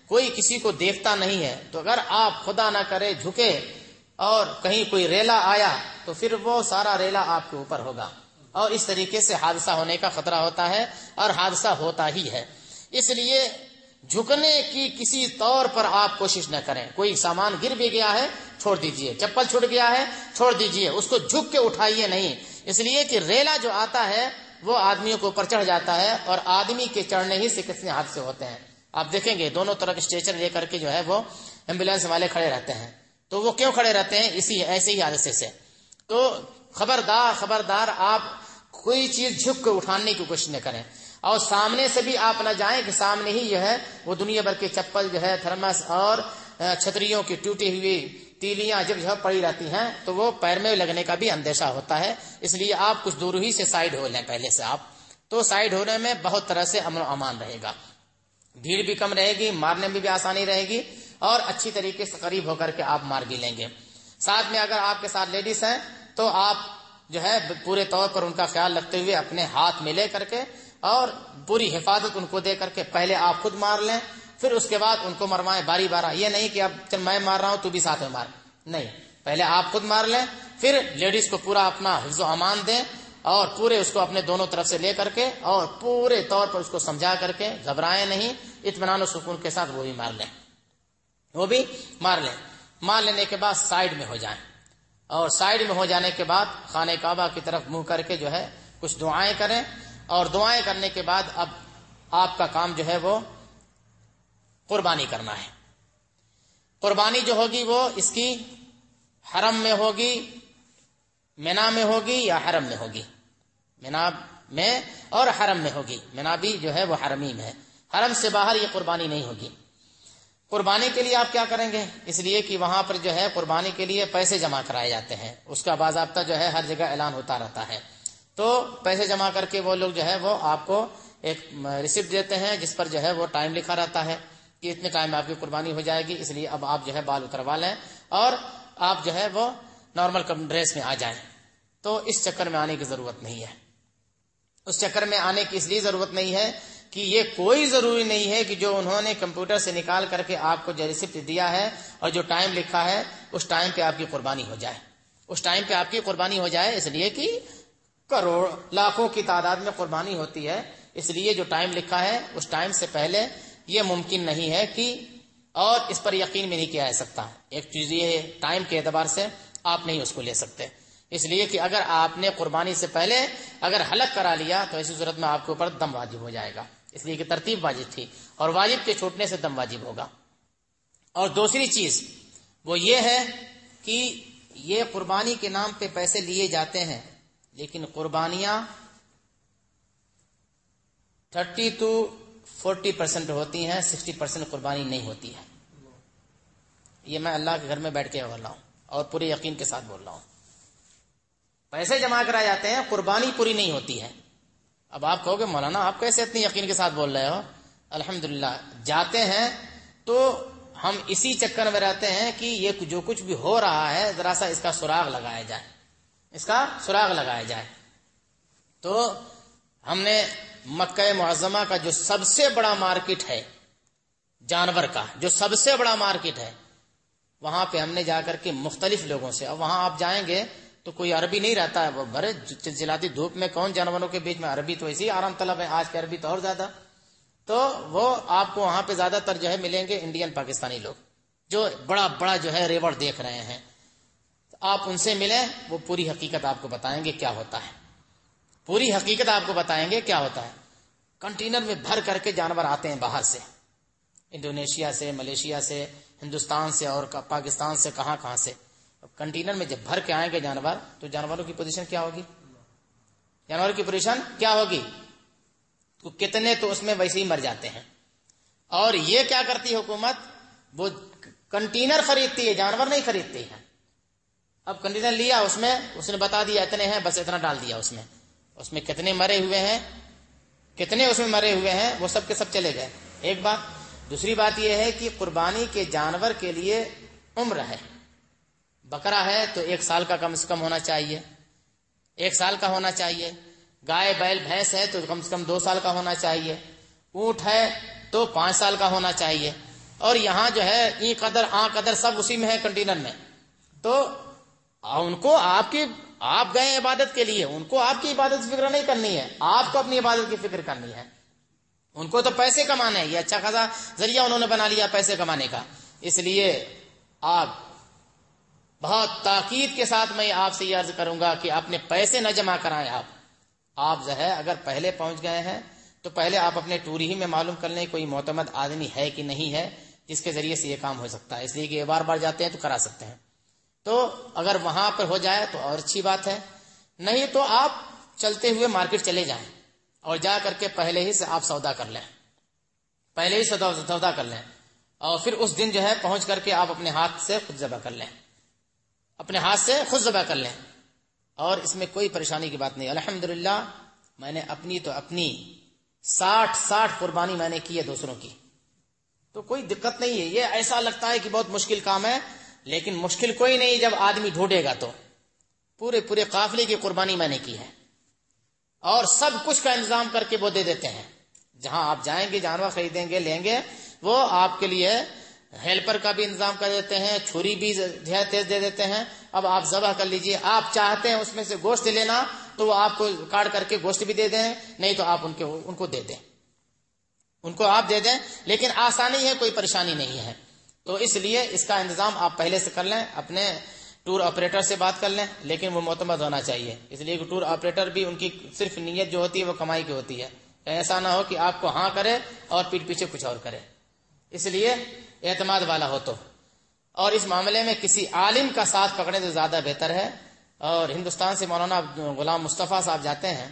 کوئی کسی کو دیکھتا نہیں ہے. تو اگر آپ خدا نہ کرے جھکے اور کہیں کوئی ریلا آیا تو پھر وہ سارا ریلا آپ کے اوپر ہوگا، اور اس طریقے سے حادثہ ہونے کا خطرہ ہوتا ہے، اور حادثہ ہوتا ہی ہے. اس لیے جھکنے کی کسی طور پر آپ کوشش نہ کریں. کوئی سامان گر بھی گیا ہے چھوڑ دیجئے، چپل چھوٹ گیا ہے چھوڑ دیجئے، اس کو جھک کے اٹھائیے نہیں، اس لیے کہ ریلا جو آتا ہے وہ آدمیوں کے اوپر چڑھ جاتا ہے، اور آدمی کے چڑھنے ہی سے کتنے حادثے ہوتے ہیں. آپ دیکھیں گے دونوں طرف اسٹریچر لے کر کے جو ہے وہ ایمبولینس والے کھڑے رہتے ہیں. تو وہ کیوں کھڑے رہتے ہیں؟ ایسے ہی حادثے سے. تو خبردار آپ کوئی چیز جھک کے اٹھانے کی کوشش نہ کریں، اور سامنے سے بھی آپ نہ جائیں کہ سامنے ہی جو ہے وہ دنیا بھر کے چپل جو ہے تھرمس اور چھتریوں کی ٹوٹی ہوئی تیلیاں جب پڑی رہتی ہیں تو وہ پیر میں لگنے کا بھی اندیشہ ہوتا ہے. اس لیے آپ کچھ دور ہی سے سائڈ ہو لیں پہلے سے. آپ تو سائڈ ہونے میں بہت طرح سے امن و امان رہے گا، بھیڑ بھی کم رہے گی، مارنے میں بھی آسانی رہے گی، اور اچھی طریقے سے قریب ہو کر کے آپ مار بھی لیں گے. ساتھ میں اگر آپ کے ساتھ لیڈیز ہیں تو آپ جو ہے پورے طور پر ان کا خیال رکھتے ہوئے اپنے ہاتھ میں لے کر کے اور پوری حفاظت ان کو دے کر کے پہلے آپ خود مار لیں، پھر اس کے بعد ان کو مرمائیں باری بارہ. یہ نہیں کہ اب چل میں مار رہا ہوں تو بھی ساتھ میں مار، نہیں، پہلے آپ خود مار لیں، پھر لیڈیز کو پورا اپنا حفظ و امان دیں، اور پورے اس کو اپنے دونوں طرف سے لے کر کے اور پورے طور پر اس کو سمجھا کر کے گھبرائیں نہیں، اطمینان و سکون کے ساتھ وہ بھی مار لیں. مار لینے کے بعد سائیڈ میں ہو جائیں، اور سائیڈ میں ہو جانے کے بعد خانہ کعبہ کی طرف منہ کر کے جو ہے کچھ دعائیں کریں، اور دعائیں کرنے کے بعد اب آپ کا کام جو ہے وہ قربانی کرنا ہے. قربانی جو ہوگی وہ اس کی حرم میں ہوگی، مینا میں ہوگی یا حرم میں ہوگی، مینا میں اور حرم میں ہوگی. مینا بھی جو ہے وہ حرمی میں ہے، حرم سے باہر یہ قربانی نہیں ہوگی. قربانی کے لیے آپ کیا کریں گے؟ اس لیے کہ وہاں پر جو ہے قربانی کے لیے پیسے جمع کرائے جاتے ہیں، اس کا باضابطہ جو ہے ہر جگہ اعلان ہوتا رہتا ہے. تو پیسے جمع کر کے وہ لوگ جو ہے وہ آپ کو ایک ریسیپٹ دیتے ہیں جس پر جو ہے وہ ٹائم لکھا رہتا ہے کہ اتنے ٹائم میں آپ کی قربانی ہو جائے گی. اس لیے اب آپ جو ہے بال اتروا لیں اور آپ جو ہے وہ نارمل ڈریس میں آ جائیں. تو اس چکر میں آنے کی ضرورت نہیں ہے. اس چکر میں آنے کی اس لیے ضرورت نہیں ہے کہ یہ کوئی ضروری نہیں ہے کہ جو انہوں نے کمپیوٹر سے نکال کر کے آپ کو جو ریسیپٹ دیا ہے اور جو ٹائم لکھا ہے اس ٹائم پہ آپ کی قربانی ہو جائے، اس ٹائم پہ آپ کی قربانی ہو جائے. اس لیے کہ کروڑ لاکھوں کی تعداد میں قربانی ہوتی ہے، اس لیے جو ٹائم لکھا ہے اس ٹائم سے پہلے یہ ممکن نہیں ہے کہ، اور اس پر یقین بھی نہیں کیا جا سکتا۔ ایک چیز یہ ہے ٹائم کے اعتبار سے آپ نہیں اس کو لے سکتے، اس لیے کہ اگر آپ نے قربانی سے پہلے اگر حلق کرا لیا تو ایسی صورت میں آپ کے اوپر دم واجب ہو جائے گا، اس لیے کہ ترتیب واجب تھی اور واجب کے چھوٹنے سے دم واجب ہوگا۔ اور دوسری چیز وہ یہ ہے کہ یہ قربانی کے نام پہ پیسے لیے جاتے ہیں، لیکن قربانیاں 30 to 40% ہوتی ہیں، 60% قربانی نہیں ہوتی ہے۔ یہ میں اللہ کے گھر میں بیٹھ کے بول رہا ہوں اور پورے یقین کے ساتھ بول رہا ہوں۔ پیسے جمع کرائے جاتے ہیں، قربانی پوری نہیں ہوتی ہے۔ اب آپ کہو گے مولانا آپ کیسے اتنے یقین کے ساتھ بول رہے ہو؟ الحمدللہ جاتے ہیں تو ہم اسی چکر میں رہتے ہیں کہ یہ جو کچھ بھی ہو رہا ہے ذرا سا اس کا سراغ لگایا جائے، اس کا سراغ لگایا جائے۔ تو ہم نے مکہ معظمہ کا جو سب سے بڑا مارکیٹ ہے جانور کا، جو سب سے بڑا مارکیٹ ہے، وہاں پہ ہم نے جا کر کے مختلف لوگوں سے، اب وہاں آپ جائیں گے تو کوئی عربی نہیں رہتا ہے، وہ بڑے چلچلاتی دھوپ میں کون جانوروں کے بیچ میں، عربی تو ایسے ہی آرام طلب ہے، آج کے عربی تو اور زیادہ، تو وہ آپ کو وہاں پہ زیادہ تر جو ہے ملیں گے انڈین پاکستانی لوگ جو بڑا بڑا جو ہے ریوڑ دیکھ رہے ہیں، آپ ان سے ملیں، وہ پوری حقیقت آپ کو بتائیں گے کیا ہوتا ہے، پوری حقیقت آپ کو بتائیں گے کیا ہوتا ہے۔ کنٹینر میں بھر کر کے جانور آتے ہیں باہر سے، انڈونیشیا سے، ملیشیا سے، ہندوستان سے اور پاکستان سے، کہاں کہاں سے۔ کنٹینر میں جب بھر کے آئیں گے جانور تو جانوروں کی پوزیشن کیا ہوگی؟ جانوروں کی پوزیشن کیا ہوگی؟ تو کتنے تو اس میں ویسے ہی مر جاتے ہیں۔ اور یہ کیا کرتی حکومت؟ وہ کنٹینر خریدتی ہے، جانور نہیں خریدتی ہے۔ اب کنٹینر لیا، اس میں اس نے بتا دیا اتنے ہیں، بس اتنا ڈال دیا اس میں کتنے مرے ہوئے ہیں، کتنے اس میں مرے ہوئے ہیں، وہ سب کے سب چلے گئے۔ ایک بات۔ دوسری بات یہ ہے کہ قربانی کے جانور کے لیے عمر ہے۔ بکرا ہے تو 1 سال کا کم سے کم ہونا چاہیے، 1 سال کا ہونا چاہیے۔ گائے بیل بھینس ہے تو کم سے کم 2 سال کا ہونا چاہیے۔ اونٹ ہے تو 5 سال کا ہونا چاہیے۔ اور یہاں جو ہے ای قدر آ قدر سب اسی میں ہے کنٹینر میں، تو ان کو آپ گئے عبادت کے لیے، ان کو آپ کی عبادت کی فکر نہیں کرنی ہے، آپ کو اپنی عبادت کی فکر کرنی ہے۔ ان کو تو پیسے کمانے ہیں، یہ اچھا خاصا ذریعہ انہوں نے بنا لیا پیسے کمانے کا۔ اس لیے آپ بہت تاکید کے ساتھ میں آپ سے یہ عرض کروں گا کہ اپنے پیسے نہ جمع کرائیں۔ آپ جو ہے اگر پہلے پہنچ گئے ہیں تو پہلے آپ اپنے ٹور ہی میں معلوم کر لیں کوئی معتمد آدمی ہے کہ نہیں ہے جس کے ذریعے سے یہ کام ہو سکتا ہے، اس لیے کہ بار بار جاتے ہیں تو کرا سکتے ہیں۔ تو اگر وہاں پر ہو جائے تو اور اچھی بات ہے، نہیں تو آپ چلتے ہوئے مارکیٹ چلے جائیں اور جا کر کے پہلے ہی سے آپ سودا کر لیں، پہلے ہی سودا کر لیں، اور پھر اس دن جو ہے پہنچ کر کے آپ اپنے ہاتھ سے خود ذبح کر لیں، اپنے ہاتھ سے خود ذبح کر لیں، اور اس میں کوئی پریشانی کی بات نہیں۔ الحمدللہ میں نے اپنی 60 قربانی میں نے کی ہے دوسروں کی، تو کوئی دقت نہیں ہے۔ یہ ایسا لگتا ہے کہ بہت مشکل کام ہے، لیکن مشکل کوئی نہیں جب آدمی ڈھونڈے گا تو۔ پورے قافلے کی قربانی میں نے کی ہے، اور سب کچھ کا انتظام کر کے وہ دے دیتے ہیں۔ جہاں آپ جائیں گے جانور خریدیں گے لیں گے، وہ آپ کے لیے ہیلپر کا بھی انتظام کر دیتے ہیں، چھری بھی تیز دے دیتے ہیں۔ اب آپ ذبح کر لیجئے، آپ چاہتے ہیں اس میں سے گوشت لینا تو وہ آپ کو کاٹ کر کے گوشت بھی دے دیں، نہیں تو آپ ان کو دے دیں، ان کو آپ دے دیں، لیکن آسانی ہے، کوئی پریشانی نہیں ہے۔ تو اس لیے اس کا انتظام آپ پہلے سے کر لیں، اپنے ٹور آپریٹر سے بات کر لیں، لیکن وہ معتمد ہونا چاہیے، اس لیے کہ ٹور آپریٹر بھی ان کی صرف نیت جو ہوتی ہے وہ کمائی کی ہوتی ہے، ایسا نہ ہو کہ آپ کو ہاں کرے اور پیٹ پیچھے کچھ اور کرے۔ اس لیے اعتماد والا ہو تو، اور اس معاملے میں کسی عالم کا ساتھ پکڑنے تو زیادہ بہتر ہے۔ اور ہندوستان سے مولانا غلام مصطفیٰ صاحب جاتے ہیں،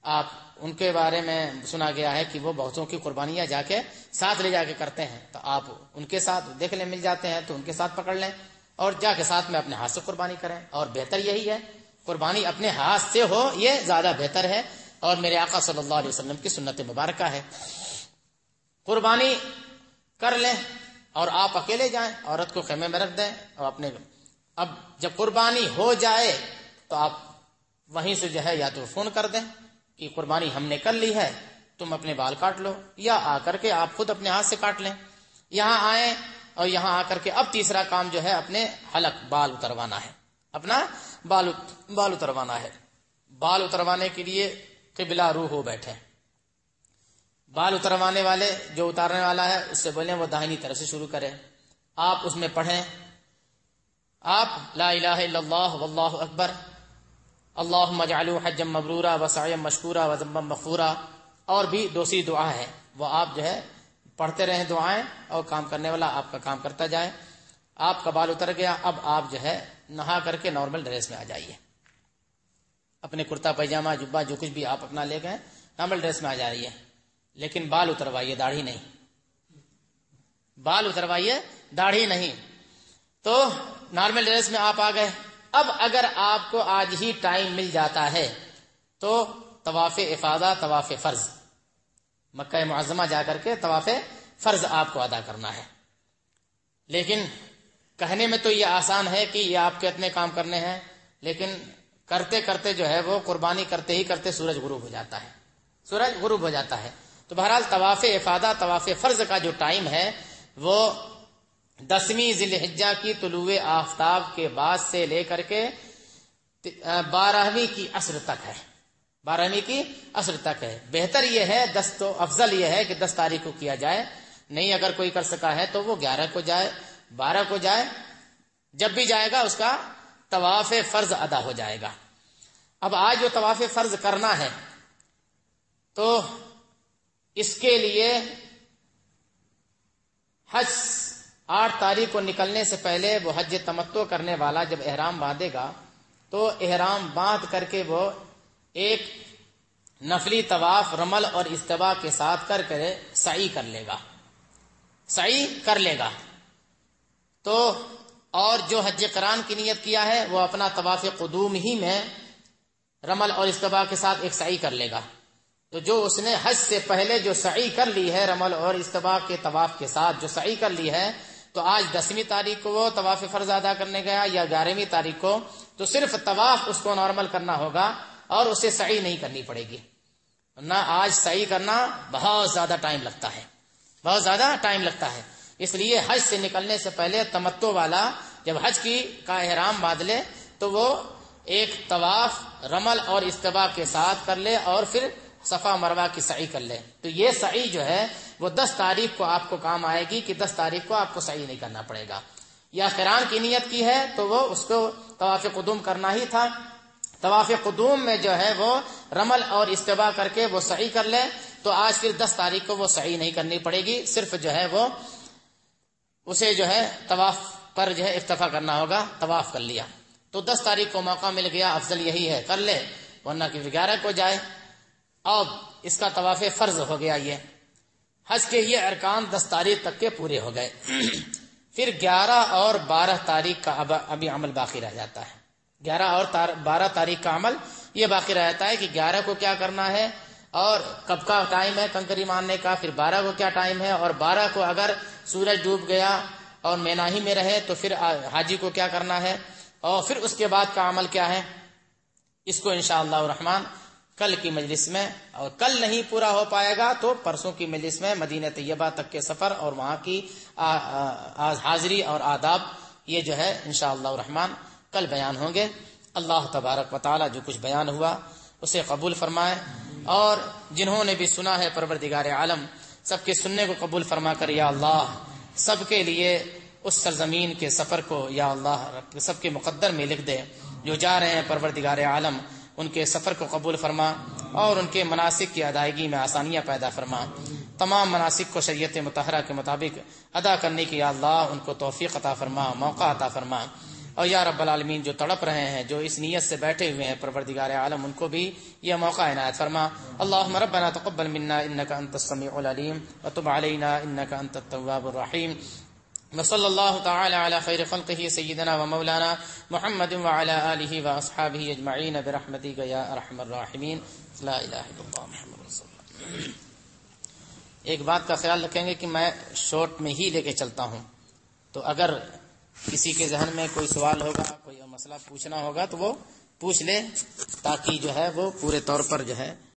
آپ ان کے بارے میں سنا گیا ہے کہ وہ بہتوں کی قربانیاں جا کے ساتھ لے جا کے کرتے ہیں، تو آپ ان کے ساتھ دیکھ لیں، مل جاتے ہیں تو ان کے ساتھ پکڑ لیں اور جا کے ساتھ میں اپنے ہاتھ سے قربانی کریں، اور بہتر یہی ہے قربانی اپنے ہاتھ سے ہو، یہ زیادہ بہتر ہے، اور میرے آقا صلی اللہ علیہ وسلم کی سنت مبارکہ ہے۔ قربانی کر لیں اور آپ اکیلے جائیں، عورت کو خیمے میں رکھ دیں، اور اب جب قربانی ہو جائے تو آپ وہیں سے جو ہے یا تو فون کر دیں کہ قربانی ہم نے کر لی ہے، تم اپنے بال کاٹ لو، یا آ کر کے آپ خود اپنے ہاتھ سے کاٹ لیں۔ یہاں آئیں اور یہاں آ کر کے اب تیسرا کام جو ہے اپنے حلق بال اتروانا ہے، اپنا بال اتروانا ہے۔ بال اتروانے کے لیے قبلہ رو ہو بیٹھے. بال اتروانے والے جو اتارنے والا ہے اس سے بولیں وہ داہنی طرف سے شروع کرے. آپ اس میں پڑھیں آپ لا الہ الا اللہ واللہ اکبر اللہم اجعلہ حجا مبرورا وسعیا مشکورا وذنبا مغفورا. اور بھی دوسری دعا ہے وہ آپ جو ہے پڑھتے رہیں دعائیں اور کام کرنے والا آپ کا کام کرتا جائے. آپ کا بال اتر گیا، اب آپ جو ہے نہا کر کے نارمل ڈریس میں آ جائیے. اپنے کرتا پیجامہ جبہ جو کچھ بھی آپ اپنا لے گئے نارمل ڈریس میں آ جائیے. لیکن بال اتروائیے، داڑھی نہیں. بال اتروائیے، داڑھی نہیں. تو نارمل ڈریس میں آپ آ گئے. اب اگر آپ کو آج ہی ٹائم مل جاتا ہے تو طواف افاضہ، طواف فرض، مکہ معظمہ جا کر کے طواف فرض آپ کو ادا کرنا ہے. لیکن کہنے میں تو یہ آسان ہے کہ یہ آپ کے اتنے کام کرنے ہیں، لیکن کرتے کرتے جو ہے وہ قربانی کرتے ہی کرتے سورج غروب ہو جاتا ہے. سورج غروب ہو جاتا ہے. تو بہرحال طواف افاضہ، طواف فرض کا جو ٹائم ہے وہ 10ویں ذی الحجہ کی طلوع آفتاب کے بعد سے لے کر کے 12ویں کی عصر تک ہے. 12ویں کی عصر تک ہے. بہتر یہ ہے 10 تو افضل یہ ہے کہ 10 تاریخ کو کیا جائے. نہیں اگر کوئی کر سکا ہے تو وہ 11 کو جائے، 12 کو جائے. جب بھی جائے گا اس کا طواف فرض ادا ہو جائے گا. اب آج جو طواف فرض کرنا ہے تو اس کے لیے حج 8 تاریخ کو نکلنے سے پہلے وہ حج تمتع کرنے والا جب احرام باندھے گا تو احرام باندھ کر کے وہ ایک نفلی طواف رمل اور استوا کے ساتھ کر کے سعی کر لے گا. سعی کر لے گا. تو اور جو حج قران کی نیت کیا ہے وہ اپنا طواف قدوم ہی میں رمل اور استوا کے ساتھ ایک سعی کر لے گا. تو جو اس نے حج سے پہلے جو سعی کر لی ہے رمل اور استوا کے طواف کے ساتھ جو سعی کر لی ہے، تو آج 10ویں تاریخ کو وہ طواف فرض ادا کرنے گیا یا 11ویں تاریخ کو، تو صرف طواف اس کو نارمل کرنا ہوگا اور اسے سعی نہیں کرنی پڑے گی. نہ آج سعی کرنا بہت زیادہ ٹائم لگتا ہے، بہت زیادہ ٹائم لگتا ہے. اس لیے حج سے نکلنے سے پہلے تمتع والا جب حج کا احرام باندھ لے تو وہ ایک طواف رمل اور استوا کے ساتھ کر لے اور پھر صفا مروہ کی سعی کر لے. تو یہ سعی جو ہے وہ 10 تاریخ کو آپ کو کام آئے گی کہ 10 تاریخ کو آپ کو سعی نہیں کرنا پڑے گا. یا قران کی نیت کی ہے تو وہ اس کو طواف قدوم کرنا ہی تھا. طواف قدوم میں جو ہے وہ رمل اور استوا کر کے وہ سعی کر لے تو آج پھر 10 تاریخ کو وہ سعی نہیں کرنی پڑے گی. صرف جو ہے وہ اسے جو ہے طواف پر جو ہے اکتفا کرنا ہوگا. طواف کر لیا تو 10 تاریخ کو موقع مل گیا، افضل یہی ہے کر لے، ورنہ کہ 11 کو جائے. اب اس کا طواف فرض ہو گیا. یہ حج کے یہ ارکان 10 تاریخ تک کے پورے ہو گئے. پھر 11 اور 12 تاریخ کا ابھی عمل باقی رہ جاتا ہے. 11 اور 12 تاریخ کا عمل یہ باقی رہتا ہے کہ 11 کو کیا کرنا ہے اور کب کا ٹائم ہے کنکری مارنے کا، پھر 12 کو کیا ٹائم ہے، اور 12 کو اگر سورج ڈوب گیا اور مینا ہی میں رہے تو پھر حاجی کو کیا کرنا ہے، اور پھر اس کے بعد کا عمل کیا ہے. اس کو انشاءاللہ الرحمن کل کی مجلس میں، اور کل نہیں پورا ہو پائے گا تو پرسوں کی مجلس میں مدینہ طیبہ تک کے سفر اور وہاں کی حاضری اور آداب یہ جو ہے انشاءاللہ الرحمن کل بیان ہوں گے. اللہ تبارک و تعالی جو کچھ بیان ہوا اسے قبول فرمائے، اور جنہوں نے بھی سنا ہے پروردگار عالم سب کے سننے کو قبول فرما کر یا اللہ سب کے لیے اس سرزمین کے سفر کو یا اللہ سب کے مقدر میں لکھ دے. جو جا رہے ہیں پروردگار عالم ان کے سفر کو قبول فرما اور ان کے مناسک کی ادائیگی میں آسانیاں پیدا فرما. تمام مناسک کو شریعت مطہرہ کے مطابق ادا کرنے کی یا اللہ ان کو توفیق عطا فرما، موقع عطا فرما. اور یا رب العالمین جو تڑپ رہے ہیں، جو اس نیت سے بیٹھے ہوئے ہیں پروردگار عالم ان کو بھی یہ موقع عنایت فرما. اللهم ربنا تقبل منا انك انت السميع العليم وتب علينا انك انت التواب الرحيم. وصلى الله تعالى على خير خلقه سيدنا ومولانا محمد وعلى آله وأصحابه أجمعين برحمتك يا أرحم الراحمين. لا إله إلا الله محمد رسول الله. ایک بات کا خیال رکھیں گے کہ میں شارٹ میں ہی لے کے چلتا ہوں، تو اگر کسی کے ذہن میں کوئی سوال ہوگا، کوئی مسئلہ پوچھنا ہوگا تو وہ پوچھ لے، تاکہ جو ہے وہ پورے طور پر جو ہے